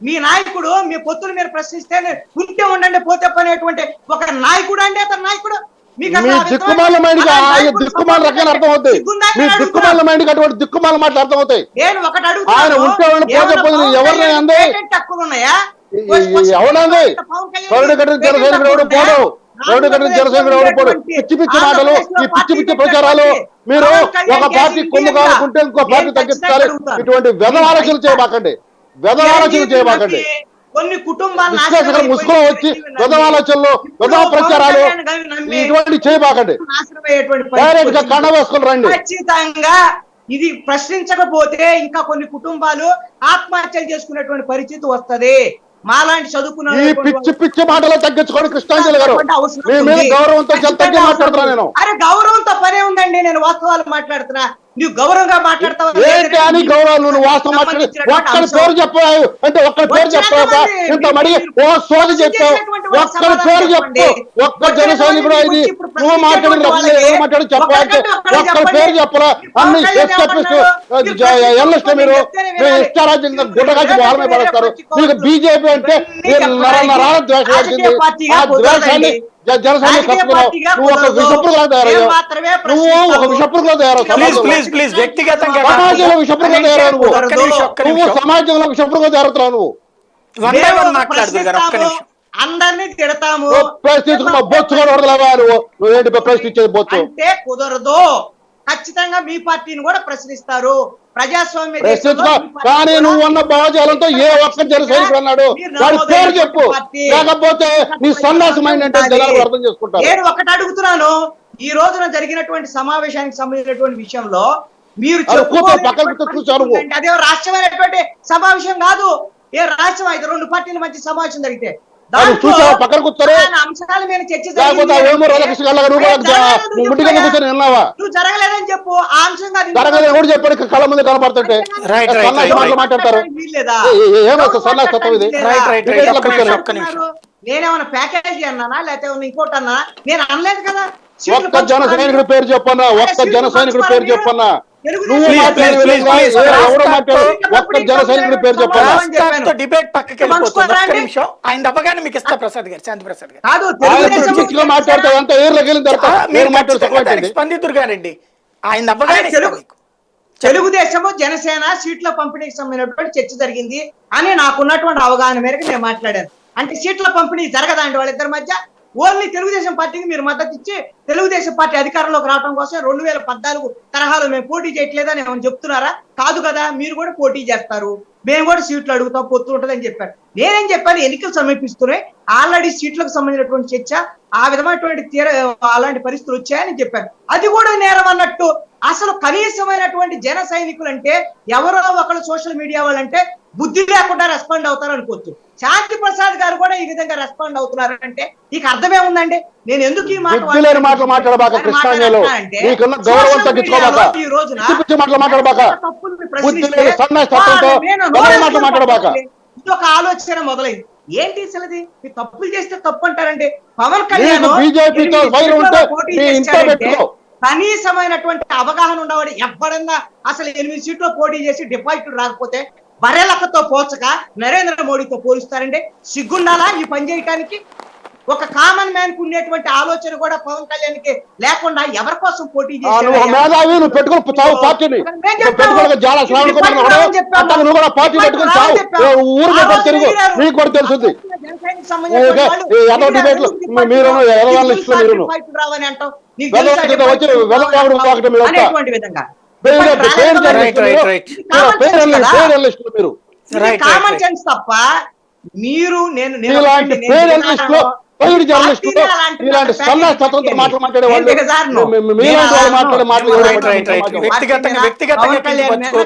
మీ నాయకుడు మీ పొత్తులు మీరు ప్రశ్నిస్తే ఉంటే ఉండండి పోతే పనేటువంటి ఒక నాయకుడు అండి, అతను నాయకుడు. మీకు అసలు మీ ఆ విధమైన దిక్కుమాల మైండ్కి అలాంటి ఆ నాయకుడు దిక్కుమాల రకాన్ని సపోర్ట్ అర్థం అవుతాయి. సిగ్గుందా మీ అని దిక్కుమాల అడుగుతున్నాను. మైండ్కి అటువంటి దిక్కుమాల మాటలు అర్థం అవుతాయి. నేను ఒకటి ఆయన అడుగుతున్నాను, ఉంటే ఉండి పోతే ఏమన్నా పోయింది, పవన్ ఎవరిని కళ్యాణ్ అంది? పేటెంట్ హక్కులు ఉన్నాయా? ఎవడంది? పవన్ కళ్యాణ్ కరుడు కట్టిన పేటెంట్ జనసైనికుడు ఎవడు హక్కులు పోడు, ఉన్నాయా? కరుడు కట్టిన జనసైనికుడు ఎవడు పోడు. పిచ్చి పిచ్చి మాటలు, ఈ పిచ్చి పిచ్చి ప్రచారాలు. మీరు ఒక పార్టీ కొమ్ము కానుకుంటే ఇంకో పార్టీ తగ్గించాలి. ఇటువంటి వెధవాలచనలు చేయబాకండి, వెధవాలచనలు చేయబాకండి. కొన్ని కుటుంబాలు విశ్లేషకులు ముసుగులో వచ్చి వెధవాలచనలు, వెధవ ప్రచారాలు ఇటువంటి చేయబాకండి. డైరెక్ట్ గా కండ వేసుకుని రండి. ఖచ్చితంగా ఇది ప్రశ్నించకపోతే ఇంకా కొన్ని కుటుంబాలు ఆత్మహత్యలు చేసుకునేటువంటి పరిస్థితి వస్తది. మాలాంటి చదువుకున్న ఈ పిచ్చి పిచ్చి మాటలు తగ్గించుకోండి కృష్ణాంజలి గారు. మీ మీద గౌరవంతో చాలా తగ్గి మాట్లాడుతున్నా నేను. అరే గౌరవంతో పనే ఉందండి, నేను వాస్తవాలు మాట్లాడుతున్నా. నువ్వు గౌరవంగా మాట్లాడతావు ఏంటి అని గౌరవాలు నువ్వు వాస్తవం మాట్లాడి ఒక్కడి పేరు చెప్పావు అంటే ఒక్కడి పేరు చెప్పావా? ఇంత మడి ఓ సోది చెప్పావు, ఒక్కడి పేరు చెప్పు. ఒక్క జన సైనికుడు ఇది నువ్వు మాట్లాడి ఎవరు మాట్లాడి చెప్పాలంటే ఒక్కడి పేరు చెప్పరా? అన్ని ఎల్లిస్తే మీరు మీ ఇష్టారాజ్యంగా గుడ్డగాల్చి వాళ్ళమే పడేస్తారు. మీకు బీజేపీ అంటే నరాల ద్వేషం వచ్చింది. ఆ ద్వేషాన్ని జనసేన నువ్వు ఒక విషపురుగా తయారయ్యావు. నువ్వు ఒక విషపురుగా తయారవు. ప్లీజ్ వ్యక్తిగతంగా సమాజంలో విషపురుగా తయారవు. ఒక్క నిమిషం, ఒక్క నువ్వు నిమిషం. సమాజంలో విషపురుగా తయారవుతున్నావు. నువ్వు వన్ బై వన్ మాట్లాడుతుంది గారు. ఒక్క నిమిషం. అందరినీ తిడతాము ప్రశ్నించుకున్న బొచ్చు కూడా వదలవా? నువ్వేంటి ప్రశ్నించేది బొచ్చు? అంటే కుదరదు. ఖచ్చితంగా మీ పార్టీని కూడా ప్రశ్నిస్తారు. ప్రజాస్వామ్య ప్రశ్నించుకో, కానీ నువ్వు ఉన్న భావజాలంతో ఏ ఒక్క జన సైనికుడు అన్నాడు? వాడి పేరు చెప్పు, లేకపోతే నీ సన్నాసమైన అంటే జనాలు అర్థం చేసుకుంటారు. నేను ఒకటి అడుగుతున్నాను, ఈ రోజున జరిగినటువంటి సమావేశానికి సంబంధించినటువంటి విషయంలో మీరు చూసారు. అదే రాష్ట్రమైనటువంటి సమావేశం కాదు. ఏ రాష్ట్రం అయితే 2 పార్టీల మధ్య సమావేశం జరిగితే చూసావా? పక్కన కూర్చొని అంశాల మీద చర్చ నువ్వు జరగలేదని చెప్పు. ఆ అంశం జరగలేదు కూడా చెప్పాడు, కళ్ళ ముందు కనపడుతుంటే మాట్లాడతారు. ఏమో సన్నాసత్వం ఇది. నేనేమన్నా ప్యాకేజీ అన్నానా లేకపోతే ఇంకోటి అన్నా? నేను అనలేదు కదా. ఒక్క జన సైనికుడి పేరు చెప్పన్నా, ఒక్క జన సైనికుడి పేరు చెప్పన్నా. నువ్వు ఒక్క జన సైనికుడి పేరు చెప్పన్నా. డిబేట్ పక్కకి వెళ్ళిపోతుంది. ఒక్క నిమిషం. ఆయన దెబ్బగానే మీకు ఇస్తా ప్రసాద్ గారు, శాంతి ప్రసాద్ గారు. కాదు మాట్లాడతావు అంత స్పందితురు గారండి. ఆయన దెబ్బగానే తెలుగుదేశము జనసేన సీట్ల పంపిణీకి సంబంధించినటువంటి చర్చ జరిగింది అని నాకున్నటువంటి అవగాహన మేరకు నేను మాట్లాడాను. అంటే సీట్ల పంపిణీ జరగదా అండి వాళ్ళిద్దరి మధ్య? ఓన్లీ తెలుగుదేశం పార్టీకి మీరు మద్దతు ఇచ్చి తెలుగుదేశం పార్టీ అధికారంలోకి రావడం కోసం 2014 తరహాలో మేము పోటీ చేయట్లేదని ఏమైనా చెప్తున్నారా? కాదు కదా, మీరు కూడా పోటీ చేస్తారు, మేము కూడా సీట్లు అడుగుతాం, పొత్తు ఉంటుందని చెప్పారు. నేనేం చెప్పాను, ఎన్నికలు సమీపిస్తున్నాయి, ఆల్రెడీ సీట్లకు సంబంధించినటువంటి చర్చ ఆ విధమైనటువంటి అలాంటి పరిస్థితులు వచ్చాయని చెప్పాను. అది కూడా నేరం అన్నట్టు. అసలు కనీసమైనటువంటి జన సైనికులు అంటే ఎవరో ఒకళ్ళు సోషల్ మీడియా వాళ్ళంటే బుద్ధి లేకుండా రెస్పాండ్ అవుతారు అనుకోవచ్చు. శాంతి ప్రసాద్ గారు కూడా ఈ విధంగా రెస్పాండ్ అవుతున్నారు అంటే నీకు అర్థమే ఉందండి. నేను ఎందుకు ఈ మాట మాట్లాడబాక కృష్ణాంజలో, నీకున్న గౌరవం తగ్గించుకోబాక, ఈ రోజున మాట్లాడబాక, ఇది ఒక ఆలోచన మొదలైంది. ఏంటి అసలుది? మీరు తప్పులు చేస్తే తప్పు అంటారండి. పవన్ కళ్యాణ్ బీజేపీతో పోటీ కనీసమైనటువంటి అవగాహన ఉన్నవాడు ఎవడన్నా అసలు 8 సీట్లు పోటీ చేసి డిపాజిట్ రాకపోతే బర్రెలక్కతో పోల్చక నరేంద్ర మోడీతో పోలుస్తారండి. సిగ్గుండాలా ఈ పని చేయటానికి? ఒక కామన్ మ్యాన్ కు ఉండేటువంటి ఆలోచన కూడా పవన్ కళ్యాణ్ కి లేకుండా ఎవరి కోసం పోటీ చేశారు? అనేటువంటి విధంగా కామన్ సెన్స్ తప్ప మీరు నేను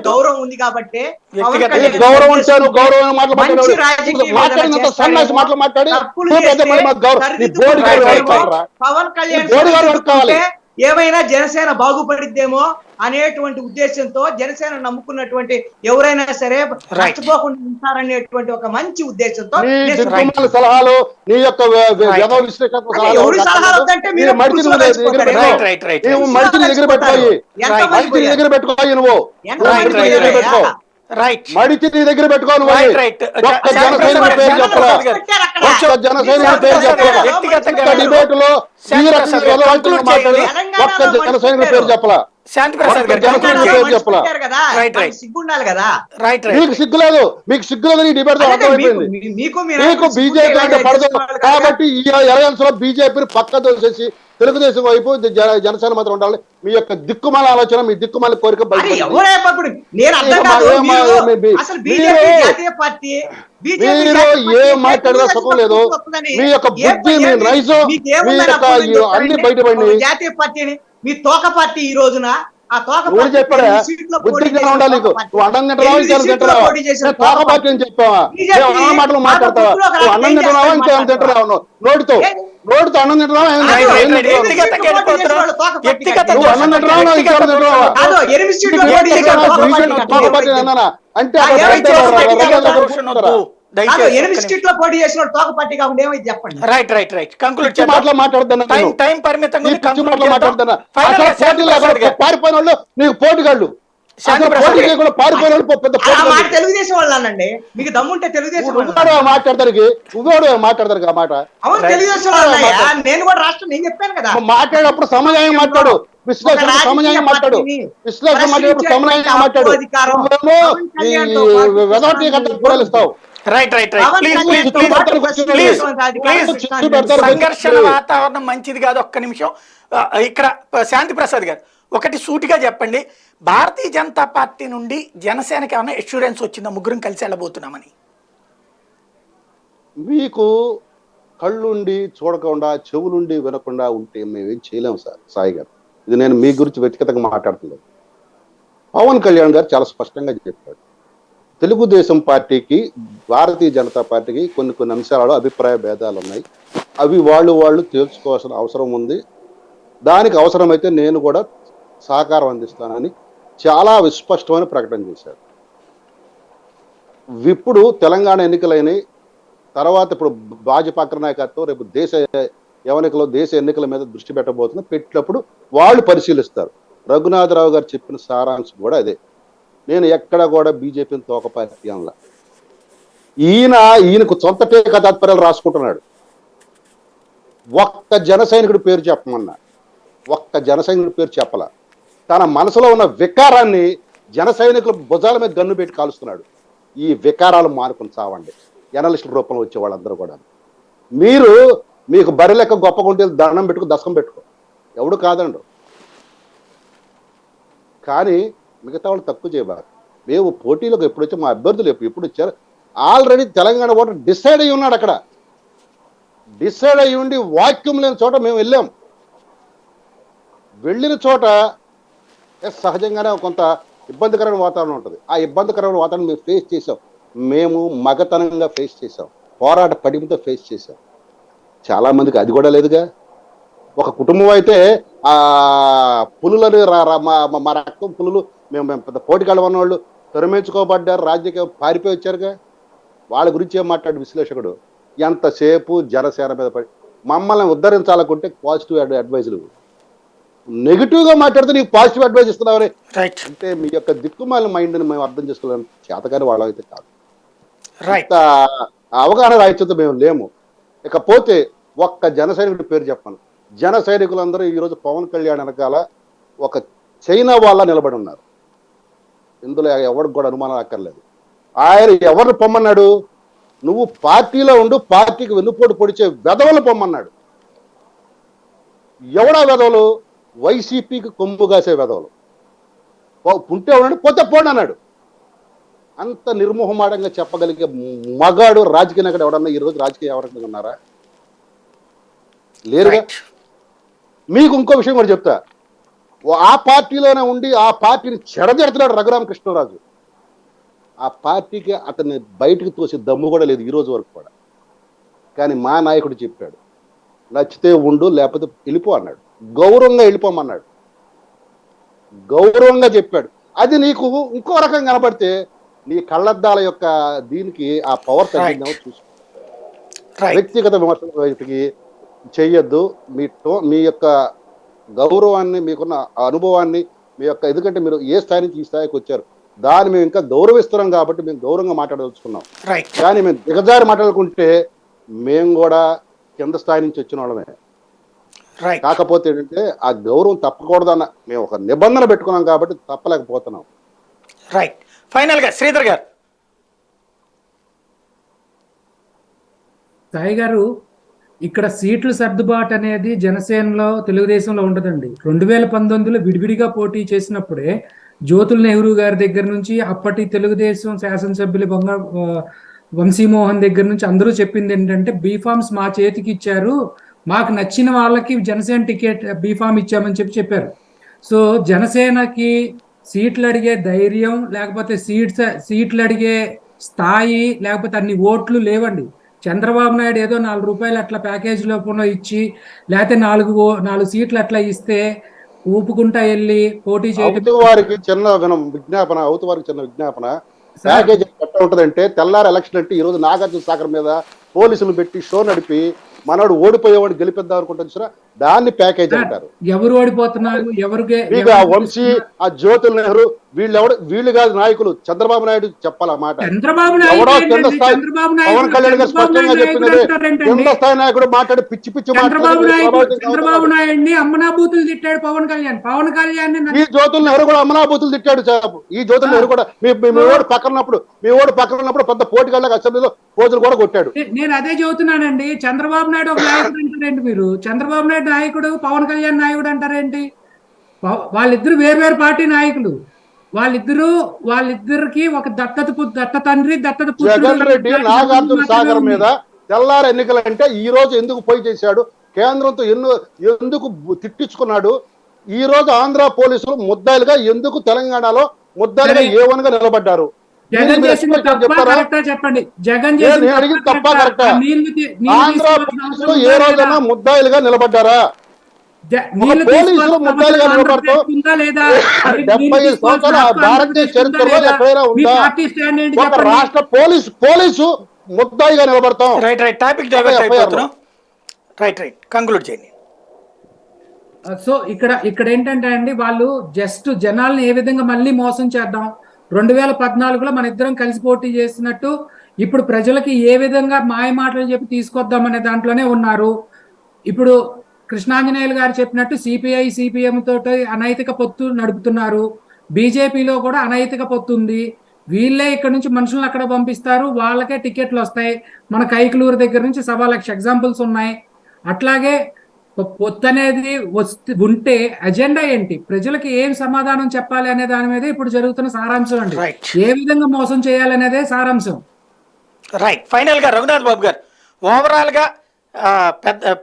గౌరవం ఉంది కాబట్టి పవన్ కళ్యాణ్ ఏమైనా జనసేన బాగుపడిద్దేమో అనేటువంటి ఉద్దేశంతో జనసేన నమ్ముకున్నటువంటి ఎవరైనా సరే నష్టపోకుండా ఉంటారనేటువంటి ఒక మంచి ఉద్దేశంతో నీ నేను దిక్కుమాల సలహాలు, నీ యొక్క వ్యధ విశ్లేషణ అంటే ఎవరి సలహాలు వద్దంటే మీరు మడిచి పులుసులో వేసిపోతారు. నువ్వు మడిచి దగ్గర పెట్టుకోయి, ఎంతమంది మడిచి పోయారు? దగ్గర పెట్టుకోయి, నువ్వు ఎంతమంది మడిచి దగ్గర పోయారు? పెట్టుకో, రైట్ మడిచి నీ దగ్గర పెట్టుకో. నువ్వు రైట్ రైట్ ఒక్క జనసైనికుడి పేరు చెప్పరా, ఒక్క జనసైనికుడి పేరు చెప్పరా, ఒక్క డిబేట్ లో ఈ రకంగా వెధవంతులుగా మాట్లాడు, ఒక్క జనసైనికుడి పేరు చెప్పలా, శాంతి ప్రసాద్ గారు జనసేన పేరు చెప్పలా. కదా రైట్, రైట్. సిగ్గుండాలి కదా. రైట్ మీకు రైట్ సిగ్గులేదు, మీకు సిగ్గులేదు. ఈ డిబేట్ అర్థమైపోయింది. మీకు మీకు బీజేపీ అంటే పడదు కాబట్టి ఈ అలయన్స్ లో బీజేపీని పక్క దోసేసి తెలుగుదేశం వైపు జనసేన మాత్రం ఉండాలి. మీ యొక్క దిక్కుమాల ఆలోచన, మీ దిక్కుమాల కోరిక బయట ఎవరైనప్పుడు నేను అర్థం కాదు. మీరు అసలు బీజేపీ జాతీయ పార్టీ మీరు ఏం మాట్లాడినా సుఖం లేదు. మీ యొక్క బుద్ధి, మీ నైజం, మీ యొక్క అన్ని బయటపడి జాతీయ పార్టీని మీ తోక పార్టీ ఈ రోజున ఆ తోక ఎవరు చెప్పారా? బుద్ధి జ్ఞానం ఉండాలి నీకు. నువ్వు అన్నం తింటున్నావా, ఇంకేం తింటున్నావా? తోక పార్టీ అని చెప్పావా? అన్న మాటలు మాట్లాడతావా? నువ్వు అన్నం తింటున్నావా, ఇంకేం తింటున్నావా? నోటితో నోటితో అన్నం తింటున్నావా, ఏం రైట్, రైట్, తింటున్నావా? రైట్. వ్యక్తిగతంగా వెళ్ళిపోతున్నావు. వ్యక్తిగత నువ్వు అన్నం తింటున్నావా, ఇంకేం తింటున్నావా? కాదు, 8 సీట్లు పోటీ చేశారు తోక తోక పార్టీ. పార్టీ అన్నానా? అంటే ఆ, అక్కడ ఏమైతే రైతు వ్యక్తిగత రైతులు దూషణ వద్దు. కాదు, దయచేసి 8 సీట్లో పోటీ చేసిన తోక పార్టీ కాకుండా ఏమైతే చెప్పండి. రైట్ రైట్ రైట్ కంక్లూడ్ పిచ్చి మాటలు మాట్లాడుతున్నా టైం నేను. టైం పరిమితంగా ఈ ఉంది. పిచ్చి conclude మాటలు చేద్దాం. మాట్లాడుతున్నా. Final అసలు గా శాంతి పోటీలో ప్రసాద్ గారు. పారిపోయిన వాళ్ళు నీకు పోటీగాళ్ళు, శాంతి అసలు ప్రసాద్ పోటీ గారు. చేయకుండా పారిపోయిన వాళ్ళు పెద్ద ఆ మాట పోటీగాళ్ళు. తెలుగుదేశం వాళ్ళు అనండి. మీకు దమ్ముంటే తెలుగుదేశం వాళ్ళు నువ్వు మాట్లాడతానికి మాట్లాడతారు ఆ మాట. అవును, Right. తెలుగుదేశం వాళ్ళు అన్నయ్య. నేను కూడా రాష్ట్రం నేను చెప్పాను కదా. మాట్లాడేటప్పుడు సమన్వయం మాట్లాడు, విశ్లేషణ ఒక సమన్వయం రాజకీయ మాట్లాడు, పార్టీని విశ్లేషణ మాట్లాడేటప్పుడు సమన్వయం మాట్లాడు. అధికారం నువ్వేమో పవన్ కళ్యాణ్తో పాటు ఈ వెదవటి గంటలు కూరలిస్తావు. Right right right Pavan please Kalyan please తో ప్లీజ్ పాటు ప్లీజ్ ప్రశ్నించేటువంటి అధికారం ప్లీజ్ కృష్ణాని పెడతారు. సంఘర్షణ వాతావరణం మంచిది కాదు. ఒక్క నిమిషం ఇక్కడ శాంతి ప్రసాద్ గారు ఒకటి సూటిగా చెప్పండి. భారతీయ జనతా పార్టీ నుండి జనసేనకి ఏమైనా ఎష్యూరెన్స్ వచ్చిందా ముగ్గురం కలిసి వెళ్ళబోతున్నామని? మీకు కళ్ళుండి చూడకుండా, చెవులుండి వినకుండా ఉంటే మేమేం చేయలేము సార్. సాయి గారు, ఇది నేను మీ గురించి వ్యక్తిగతంగా మాట్లాడుతున్నాను. పవన్ కళ్యాణ్ గారు చాలా స్పష్టంగా చెప్పాడు, తెలుగుదేశం పార్టీకి భారతీయ జనతా పార్టీకి కొన్ని అంశాలలో అభిప్రాయ భేదాలు ఉన్నాయి. అవి వాళ్ళు తేల్చుకోవాల్సిన అవసరం ఉంది. దానికి అవసరమైతే నేను కూడా సహకారం అందిస్తానని చాలా విస్పష్టమైన ప్రకటన చేశారు. ఇప్పుడు తెలంగాణ ఎన్నికలైన తర్వాత ఇప్పుడు భాజపా అగ్రనాయకత్వం రేపు దేశ ఎన్నికల మీద దృష్టి పెట్టబోతుంది. పెట్టినప్పుడు వాళ్ళు పరిశీలిస్తారు. రఘునాథరావు గారు చెప్పిన సారాంశం కూడా అదే. నేను ఎక్కడ కూడా బీజేపీని తోకపార్టీ అనలా. ఈయనకు సొంత టేక తాత్పర్యాలు రాసుకుంటున్నాడు. ఒక్క జన సైనికుడి పేరు చెప్పమన్నా, ఒక్క జన సైనికుడి పేరు చెప్పలా. తన మనసులో ఉన్న వికారాన్ని జన సైనికుల భుజాల మీద గన్ను పెట్టి కాలుస్తున్నాడు. ఈ వికారాలు మానుకుని చావండి జర్నలిస్టుల రూపంలో వచ్చే వాళ్ళందరూ కూడా. మీకు బరి లెక్క గొప్పగుంటే దండం పెట్టుకు దశకం పెట్టుకో, ఎవడు కాదండు. కానీ మిగతా వాళ్ళు తక్కువ చేయబారు. మేము పోటీలోకి ఎప్పుడు వచ్చి మా అభ్యర్థులు ఎప్పుడు వచ్చారు, ఆల్రెడీ తెలంగాణ ఓటర్ డిసైడ్ అయ్యి ఉన్నాడు. అక్కడ డిసైడ్ అయ్యి ఉండి వాక్యూమ్ లేని చోట మేము వెళ్ళాం. వెళ్ళిన చోట సహజంగానే కొంత ఇబ్బందికరమైన వాతావరణం ఉంటుంది. ఆ ఇబ్బందికరమైన వాతావరణం మేము ఫేస్ చేసాం. మేము మగతనంగా ఫేస్ చేసాం, పోరాట పడిమతో ఫేస్ చేసాం. చాలా మందికి అది కూడా లేదుగా. ఒక కుటుంబం అయితే ఆ పులులని మా రక్తం పులులు మేము పెద్ద పోటీకాళ్ళు ఉన్నవాళ్ళు తొరమేర్చుకోబడ్డారు, రాజకీయ పారిపోయి వచ్చారుగా. వాళ్ళ గురించి ఏం మాట్లాడు విశ్లేషకుడు. ఎంతసేపు జనసేన మీద పడి మమ్మల్ని ఉద్ధరించాలనుకుంటే పాజిటివ్ అడ్వైజులు, నెగిటివ్గా మాట్లాడితే నీకు పాజిటివ్ అడ్వైజ్ ఇస్తున్నామని అంటే మీ యొక్క దిక్కుమాలిన మైండ్ని మేము అర్థం చేసుకోలేం. చేతకాని వాళ్ళం అయితే కాదు. అవగాహన రాహిత్యంతో మేము లేము. ఇకపోతే ఒక్క జన సైనికుడి పేరు చెప్పాను. జన సైనికులందరూ ఈరోజు పవన్ కళ్యాణ్ వెనకాల ఒక చైనా వాళ్ళ నిలబడి ఉన్నారు. ఇందులో ఎవరికి కూడా అనుమానం అక్కర్లేదు. ఆయన ఎవరిని పొమ్మన్నాడు? నువ్వు పార్టీలో ఉండు, పార్టీకి వెన్నుపోటు పొడిచే వెధవలు పొమ్మన్నాడు. ఎవడా వెధవలు? వైసీపీకి కొమ్ము కాసే వెధవలు. ఉంటే ఉన్నాడు, పోతే పోండి అన్నాడు. అంత నిర్మోహమాటంగా చెప్పగలిగే మగాడు రాజకీయ నాయకుడు ఎవడన్నా ఈరోజు రాజకీయ ఎవరైనా ఉన్నారా? లేరుగా. మీకు ఇంకో విషయం కూడా చెప్తా. ఆ పార్టీలోనే ఉండి ఆ పార్టీని చెడజెడుతున్నాడు రఘురామకృష్ణరాజు. ఆ పార్టీకి అతన్ని బయటకు తోసే దమ్ము కూడా లేదు ఈ రోజు వరకు కూడా. కానీ మా నాయకుడు చెప్పాడు, నచ్చితే ఉండు లేకపోతే వెళ్ళిపో అన్నాడు. గౌరవంగా వెళ్ళిపోమన్నాడు, గౌరవంగా చెప్పాడు. అది నీకు ఇంకో రకంగా కనపడితే నీ కళ్ళద్దాల యొక్క దీనికి ఆ పవర్ తగ్గిందేమో చూసుకో. రైట్ వ్యక్తిగత విమర్శల వైపుకి చెయ్యొద్దు. మీ యొక్క గౌరవాన్ని, మీకున్న అనుభవాన్ని, మీ యొక్క, ఎందుకంటే మీరు ఏ స్థాయి నుంచి ఈ స్థాయికి వచ్చారు దాన్ని మేము ఇంకా గౌరవిస్తున్నాం కాబట్టి మేము గౌరవంగా మాట్లాడదలుచుకున్నాం. రైట్ కానీ మేము దిగజారి మాట్లాడుకుంటే మేము కూడా కింద స్థాయి నుంచి వచ్చిన వాళ్ళమే. రైట్ కాకపోతే ఏంటంటే ఆ గౌరవం తప్పకూడదన్న మేము ఒక నిబంధన పెట్టుకున్నాం కాబట్టి తప్పలేకపోతున్నాం. రైట్ ఫైనల్ గా శ్రీధర్ గారు. సాయి గారు, ఇక్కడ సీట్ల సర్దుబాటు అనేది జనసేనలో తెలుగుదేశంలో ఉండదండి. 2019లో విడివిడిగా పోటీ చేసినప్పుడే జ్యోతుల్ నెహ్రూ గారి దగ్గర నుంచి అప్పటి తెలుగుదేశం శాసనసభ్యులు వంశీమోహన్ దగ్గర నుంచి అందరూ చెప్పింది ఏంటంటే బీఫామ్స్ మా చేతికి ఇచ్చారు, మాకు నచ్చిన వాళ్ళకి జనసేన టికెట్ బీఫామ్ ఇచ్చామని చెప్పారు. సో జనసేనకి సీట్లు అడిగే ధైర్యం, లేకపోతే సీట్లు అడిగే స్థాయి, లేకపోతే అన్ని ఓట్లు లేవండి. చంద్రబాబు నాయుడు ఏదో 4 రూపాయలు అట్లా ప్యాకేజ్ లోపల ఇచ్చి, లేకపోతే 4 సీట్లు అట్లా ఇస్తే ఊపుకుంటా వెళ్ళి పోటీ చేయడం. వారికి చిన్న విజ్ఞాపన ప్యాకేజ్ ఎట్లా ఉంటదంటే, తెల్లారి ఎలక్షన్ అంటే ఈ రోజు నాగార్జున సాగర్ మీద పోలీసులు పెట్టి షో నడిపి మనోడు ఓడిపోయేవాడు గెలిపిద్దాం అనుకుంటుంది సార్, దాన్ని ప్యాకేజ్ అంటారు. ఎవరు ఓడిపోతున్నారు, ఎవరికి ఆ వంశీ, ఆ జ్యోతుల్ నెహ్రూ వీళ్ళు కాదు నాయకులు, చంద్రబాబు నాయుడు చెప్పాలా మాట. చంద్రబాబు ఎవడో కింద నాయుడు స్థాయి పవన్ కళ్యాణ్ గారు స్పష్టంగా చెప్పినది, కింద స్థాయి నాయకుడు మాట్లాడి పిచ్చి చంద్రబాబు నాయుడిని అమ్మనాభూతులు తిట్టాడు పవన్ కళ్యాణ్. ఈ జ్యోతుల్ నెహ్రూ కూడా అమ్మనాభూతులు తిట్టాడు. ఈ జ్యోతుల్ నెహ్రూ కూడా మీ ఓడు పక్కన ఉన్నప్పుడు పెద్ద పోటీగా అసెంబ్లీలో పోజులు కూడా కొట్టాడు. నేను అదే చెబుతున్నానండి. చంద్రబాబు నాయుడు ఒక నాయకుడు అంటారేంటి మీరు? చంద్రబాబు నాయుడు నాయకుడు, పవన్ కళ్యాణ్ నాయకుడు అంటారేంటి? వాళ్ళిద్దరు వేరు పార్టీ నాయకులు. వాళ్ళిద్దరికి ఒక దత్త తండ్రి, దత్తత జగన్ రెడ్డి నాగార్జున సాగర్ మీద తెల్లారి ఎన్నికలంటే ఈ రోజు ఎందుకు పోయి చేశాడు, కేంద్రంతో ఎందుకు తిట్టించుకున్నాడు, ఈ రోజు ఆంధ్ర పోలీసులు ముద్దాయిలుగా ఎందుకు తెలంగాణలో ముద్దాయిలుగా ఏవన్గా నిలబడ్డారు? చెప్పండి. జగన్ అడిగింది తప్ప కరెక్టా? ఆంధ్ర పోలీసులు ఏ రోజైనా ముద్దాయిలుగా నిలబడ్డారా? పోలీసులు ముద్దాయిలుగా నిలబడతాం 75 సంవత్సరాల భారతీయ చరిత్రలో ఎక్కడైనా ఉందా? ఒక రాష్ట్ర పోలీసు ముద్దాయిగా నిలబడతాం. కంక్లూడ్ చేయండి. సో ఇక్కడ ఏంటంటే అండి, వాళ్ళు జస్ట్ జనాల్ని ఏ విధంగా మళ్ళీ మోసం చేద్దాం, 2014లో మన ఇద్దరం కలిసి పోటీ చేసినట్టు ఇప్పుడు ప్రజలకి ఏ విధంగా మాయ మాటలు చెప్పి తీసుకొద్దాం అనే దాంట్లోనే ఉన్నారు. ఇప్పుడు కృష్ణాంజనేయులు గారు చెప్పినట్టు సిపిఐ సిపిఎం తోటి అనైతిక పొత్తు నడుపుతున్నారు. బీజేపీలో కూడా అనైతిక పొత్తు ఉంది. వీళ్ళే ఇక్కడ నుంచి మనుషులను అక్కడ పంపిస్తారు, వాళ్ళకే టికెట్లు వస్తాయి. మన కైకలూరు దగ్గర నుంచి 1,00,000 ఎగ్జాంపుల్స్ ఉన్నాయి. అట్లాగే పొత్తు అనేది ఉంటే అజెండా ఏంటి, ప్రజలకి ఏం సమాధానం చెప్పాలి అనే దాని మీద ఇప్పుడు జరుగుతున్న సారాంశం అండి. ఏ విధంగా మోసం చేయాలనేదే సారాంశం. రైట్. ఫైనల్ గా రఘునాథ్ బాబు గారు, ఓవరాల్ గా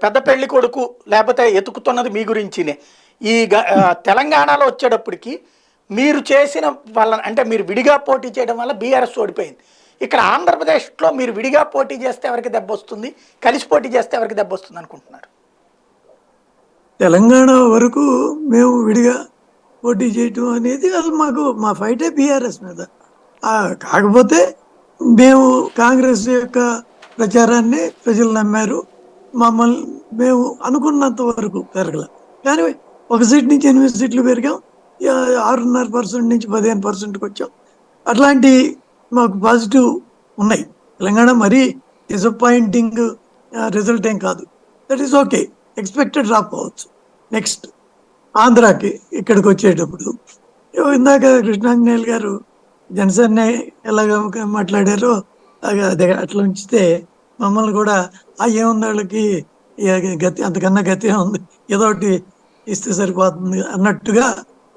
పెద్ద పెళ్లి కొడుకు లేకపోతే ఎతుకుతున్నది మీ గురించినే. ఈ తెలంగాణలో వచ్చేటప్పటికి మీరు చేసిన వల్ల, అంటే మీరు విడిగా పోటీ చేయడం వల్ల బీఆర్ఎస్ ఓడిపోయింది. ఇక్కడ ఆంధ్రప్రదేశ్లో మీరు విడిగా పోటీ చేస్తే ఎవరికి దెబ్బ వస్తుంది, కలిసి పోటీ చేస్తే ఎవరికి దెబ్బ వస్తుంది అనుకుంటున్నారు? తెలంగాణ వరకు మేము విడిగా పోటీ చేయటం అనేది అసలు మా ఫైటే బీఆర్ఎస్ మీద. కాకపోతే మేము కాంగ్రెస్ యొక్క ప్రచారాన్ని ప్రజలు నమ్మారు, మేము అనుకున్నంత వరకు పెరగల. కానీ 1 సీట్ నుంచి 8 సీట్లు పెరిగాం, 6.5% నుంచి 15%కి వచ్చాం. అట్లాంటి మాకు పాజిటివ్ ఉన్నాయి. తెలంగాణ మరీ డిసప్పాయింటింగ్ రిజల్ట్ ఏం కాదు. దట్ ఈస్ ఓకే, ఎక్స్పెక్టెడ్ రాకపోవచ్చు. నెక్స్ట్ ఆంధ్రాకి ఇక్కడికి వచ్చేటప్పుడు ఇందాక కృష్ణాంజనేయులు గారు జనసేన ఎలాగ మాట్లాడారో అట్లా ఉంచితే మమ్మల్ని కూడా ఏముంది వాళ్ళకి గతి, అంతకన్నా గతి ఉంది, ఏదో ఒకటి ఇస్తే సరిపోతుంది అన్నట్టుగా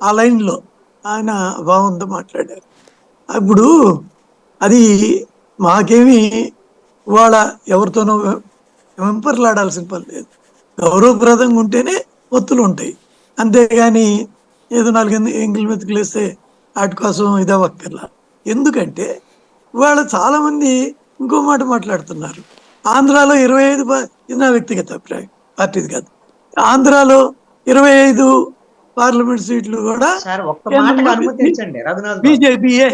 ఆ లైన్లో ఆయన భావంతో మాట్లాడారు. అప్పుడు అది మాకేమి వాళ్ళ ఎవరితోనో వెంపర్లాడాల్సిన పని లేదు. గౌరవప్రదంగా ఉంటేనే ఒత్తులు ఉంటాయి, అంతేగాని ఏదో 4 ఎంగిల్ మెతుకులు వేస్తే వాటి కోసం ఇదవక్కర్లా. ఎందుకంటే వాళ్ళు చాలామంది ఇంకో మాట మాట్లాడుతున్నారు. ఆంధ్రాలో 25, ఇది నా వ్యక్తిగత అభిప్రాయం, పార్టీది కాదు. ఆంధ్రాలో 25 పార్లమెంట్ సీట్లు కూడా సార్ ఒక్క కేంద్రంలో మాటకు అనుమతించండి రఘునాథ్ బాబు. బీజేపీయే.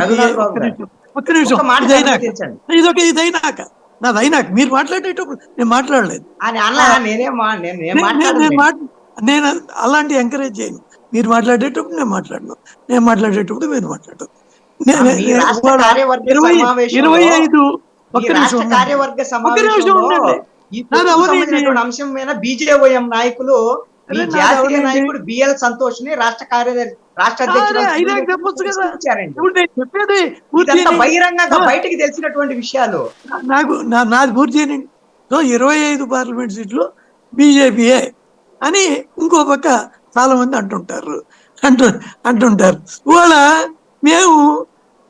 రఘునాథ్ బాబు గారు, ఒక్క నిమిషం ఒక్క మాటకు ఇదైనాక అనుమతించండి. ఇదైనాక నాదైనాక మీరు మాట్లాడేటప్పుడు నేను మాట్లాడలేదు. అని అలా నేను మాట్లాడలేదు. నేను అలాంటి ఎంకరేజ్ చేయను. మీరు మాట్లాడేటప్పుడు నేను మాట్లాడను, నేను మాట్లాడేటప్పుడు మీరు మాట్లాడను. మీ రాష్ట్ర కార్యవర్గ సమావేశంలో 25 ఈ రాష్ట్ర కార్యవర్గ సమావేశంలో ఉండండి. ఈ నాది పొత్తుకు అవన్నీ సంబంధించినటువంటి అంశం మీద బీజేవైఎం నాయకులు మీ అరే నాది జాతీయ అవన్నీ నాయకుడు బిఎల్ సంతోష్ ని రాష్ట్ర అధ్యక్షుడు అయినాక చెప్పొచ్చు కదా. ప్రశ్నించారండి. ఇప్పుడు నేను చెప్పేది పూర్తి ఇదంతా చేయని- బహిరంగంగా బయటికి తెలిసినటువంటి విషయాలు. నాది పూర్తి చేయనండి. సో 25 పార్లమెంట్ సీట్లు బీజేపీయే అని ఇంకో పక్క చాలా మంది అంటుంటారు. ఇవాళ మేము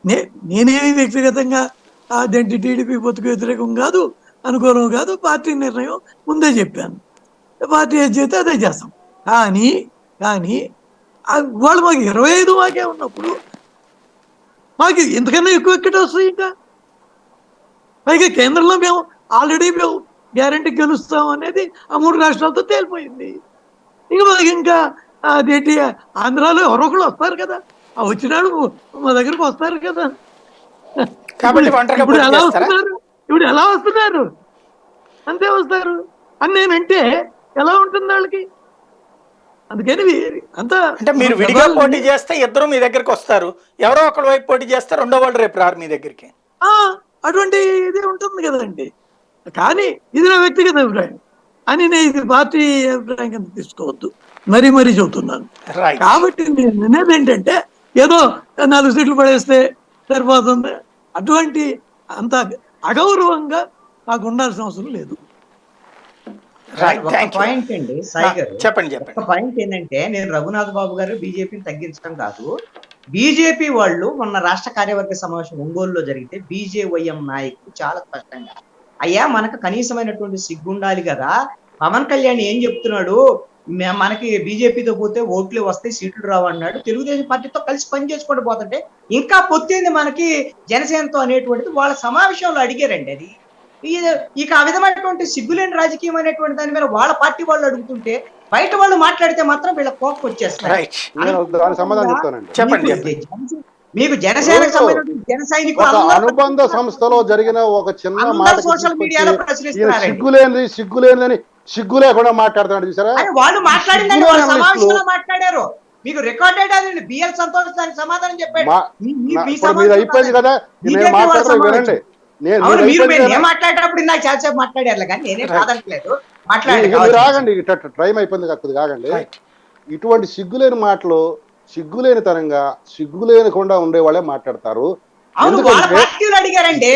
నేనేమి వ్యక్తిగతంగా అదేంటి టీడీపీ పొత్తుకు వ్యతిరేకం కాదు, అనుకూలం కాదు, పార్టీ నిర్ణయం ముందే చెప్పాను. పార్టీ ఏది చేస్తే అదే చేస్తాం. కానీ వాళ్ళు మాకు 25 మాకే ఉన్నప్పుడు మాకు ఎంతకన్నా ఎక్కువ ఎక్కట వస్తాయి. ఇంకా పైగా కేంద్రంలో మేము ఆల్రెడీ గ్యారంటీ గెలుస్తాం అనేది ఆ 3 రాష్ట్రాలతో తేలిపోయింది. ఇక మనకి ఇంకా అదేంటి ఆంధ్రాలో ఎవరో ఒకళ్ళు వస్తారు కదా, ఆ వచ్చినాడు మా దగ్గరకు వస్తారు కదా. కాబట్టి ఒంటరిగా ఇప్పుడు పోటీ ఎలా చేస్తారా? వస్తున్నారు అంతే వస్తారు అని నేనంటే ఎలా ఉంటుంది వాళ్ళకి. అందుకని అంతా అంటే మీరు విడిగా పోటీ చేస్తే ఇద్దరు మీ దగ్గరికి వస్తారు, ఎవరో ఒకరి వైపు పోటీ చేస్తే రెండో వాళ్ళు రేపు రారు మీ దగ్గరికి. అటువంటి ఇది ఉంటుంది కదండి. కానీ ఇది నా వ్యక్తిగత అభిప్రాయం అని నేను ఇది పార్టీ అభిప్రాయం కింద తీసుకోవద్దు, మరీ చెబుతున్నాను. రైట్. కాబట్టి నేను అనేది ఏంటంటే ఏదో 4 సీట్లు పడేస్తే సరిపోతుంది, అటువంటి అంత అగౌరవంగా నాకు ఉండాల్సిన అవసరం లేదు. రైట్, ఒక థ్యాంక్ యూ. పాయింట్ అండి సాయి గారు, చెప్పండి. ఒక పాయింట్ ఏంటంటే నేను రఘునాథ్ బాబు గారు బీజేపీని తగ్గించడం కాదు, బీజేపీ వాళ్ళు మొన్న రాష్ట్ర కార్యవర్గ సమావేశం ఒంగోలులో జరిగితే బీజేవైఎం నాయకులు చాలా స్పష్టంగా, అయ్యా మనకు కనీసమైనటువంటి సిగ్గుండాలి కదా, పవన్ కళ్యాణ్ ఏం చెప్తున్నాడు, మనకి బీజేపీతో పోతే ఓట్లు వస్తాయి సీట్లు రావు అన్నాడు, తెలుగుదేశం పార్టీతో కలిసి పని చేసుకుంటూ పోతుంటే ఇంకా పొత్తేంది మనకి జనసేనతో అనేటువంటిది వాళ్ళ సమావేశంలో అడిగారండి. అది ఇక ఆ విధమైనటువంటి సిగ్గులేని రాజకీయం అనేటువంటి దాని మీద వాళ్ళ పార్టీ వాళ్ళు అడుగుతుంటే బయట వాళ్ళు మాట్లాడితే మాత్రం వీళ్ళ కోపం వచ్చేస్తారు. రైట్, నేను దానికి సమాధానం చెప్తానండి. చెప్పండి. మీకు జనసేనకు సంబంధించిన జన సైనికులు ఒక అందరూ అనుబంధ సంస్థలో జరిగిన ఒక చిన్న అందరూ మాట సోషల్ మీడియాలో ప్రశ్నిస్తున్నారండి. సిగ్గులేని సిగ్గు లేకుండా మాట్లాడుతున్నాడు చూసారా. అని వాళ్ళు మాట్లాడిందని వాళ్ళ సమావేశంలో మాట్లాడారు, మీకు రికార్డెడ్ అది బిఎల్ సంతోష్ దానికి సమాధానం చెప్పాడు. మీరు అయిపోయింది కదా, నేను మాట్లాడతాను వినండి. నేను మాట్లాడేటప్పుడు నాకు చాలాసేపు మాట్లాడారు కానీ నేనే కాదనట్లేదు, మాట్లాడండి. ఆగండి, టైం అయిపోయింది కాకపోతే కాగండి. ఇటువంటి సిగ్గులేని మాటలు సిగ్గులేని తరంగా సిగ్గులేనికుండా ఉండే వాళ్ళే మాట్లాడతారు. అవును, వాళ్ళ పార్టీలు అడిగారండి,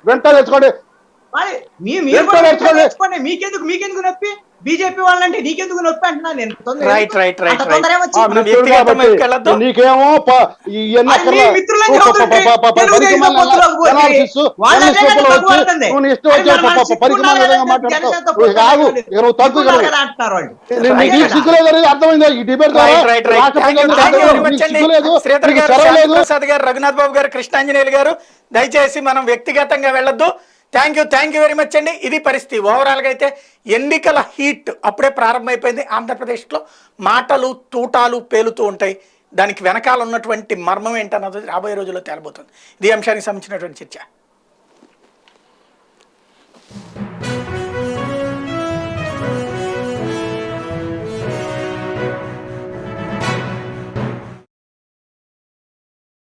వెంటనే నేర్చుకోండి. మీకెందుకు నొప్పి, బీజేపీ వాళ్ళంటే నీకెందుకు నొప్పి అంటున్నా నేను. నీకేమో అర్థమైందా ఈ డిబేట్? ప్రసాద్ గారు, రఘునాథ్ బాబు గారు, కృష్ణాంజనేయులు గారు, దయచేసి మనం వ్యక్తిగతంగా వెళ్ళొద్దు. థ్యాంక్ యూ వెరీ మచ్ అండి. ఇది పరిస్థితి. ఓవరాల్గా అయితే ఎన్నికల హీట్ అప్పుడే ప్రారంభమైపోయింది ఆంధ్రప్రదేశ్లో. మాటలు తూటాలు పేలుతూ ఉంటాయి, దానికి వెనకాల ఉన్నటువంటి మర్మం ఏంటన్నది రాబోయే రోజుల్లో తేలబోతుంది. ఇది అంశానికి సంబంధించినటువంటి చర్చ.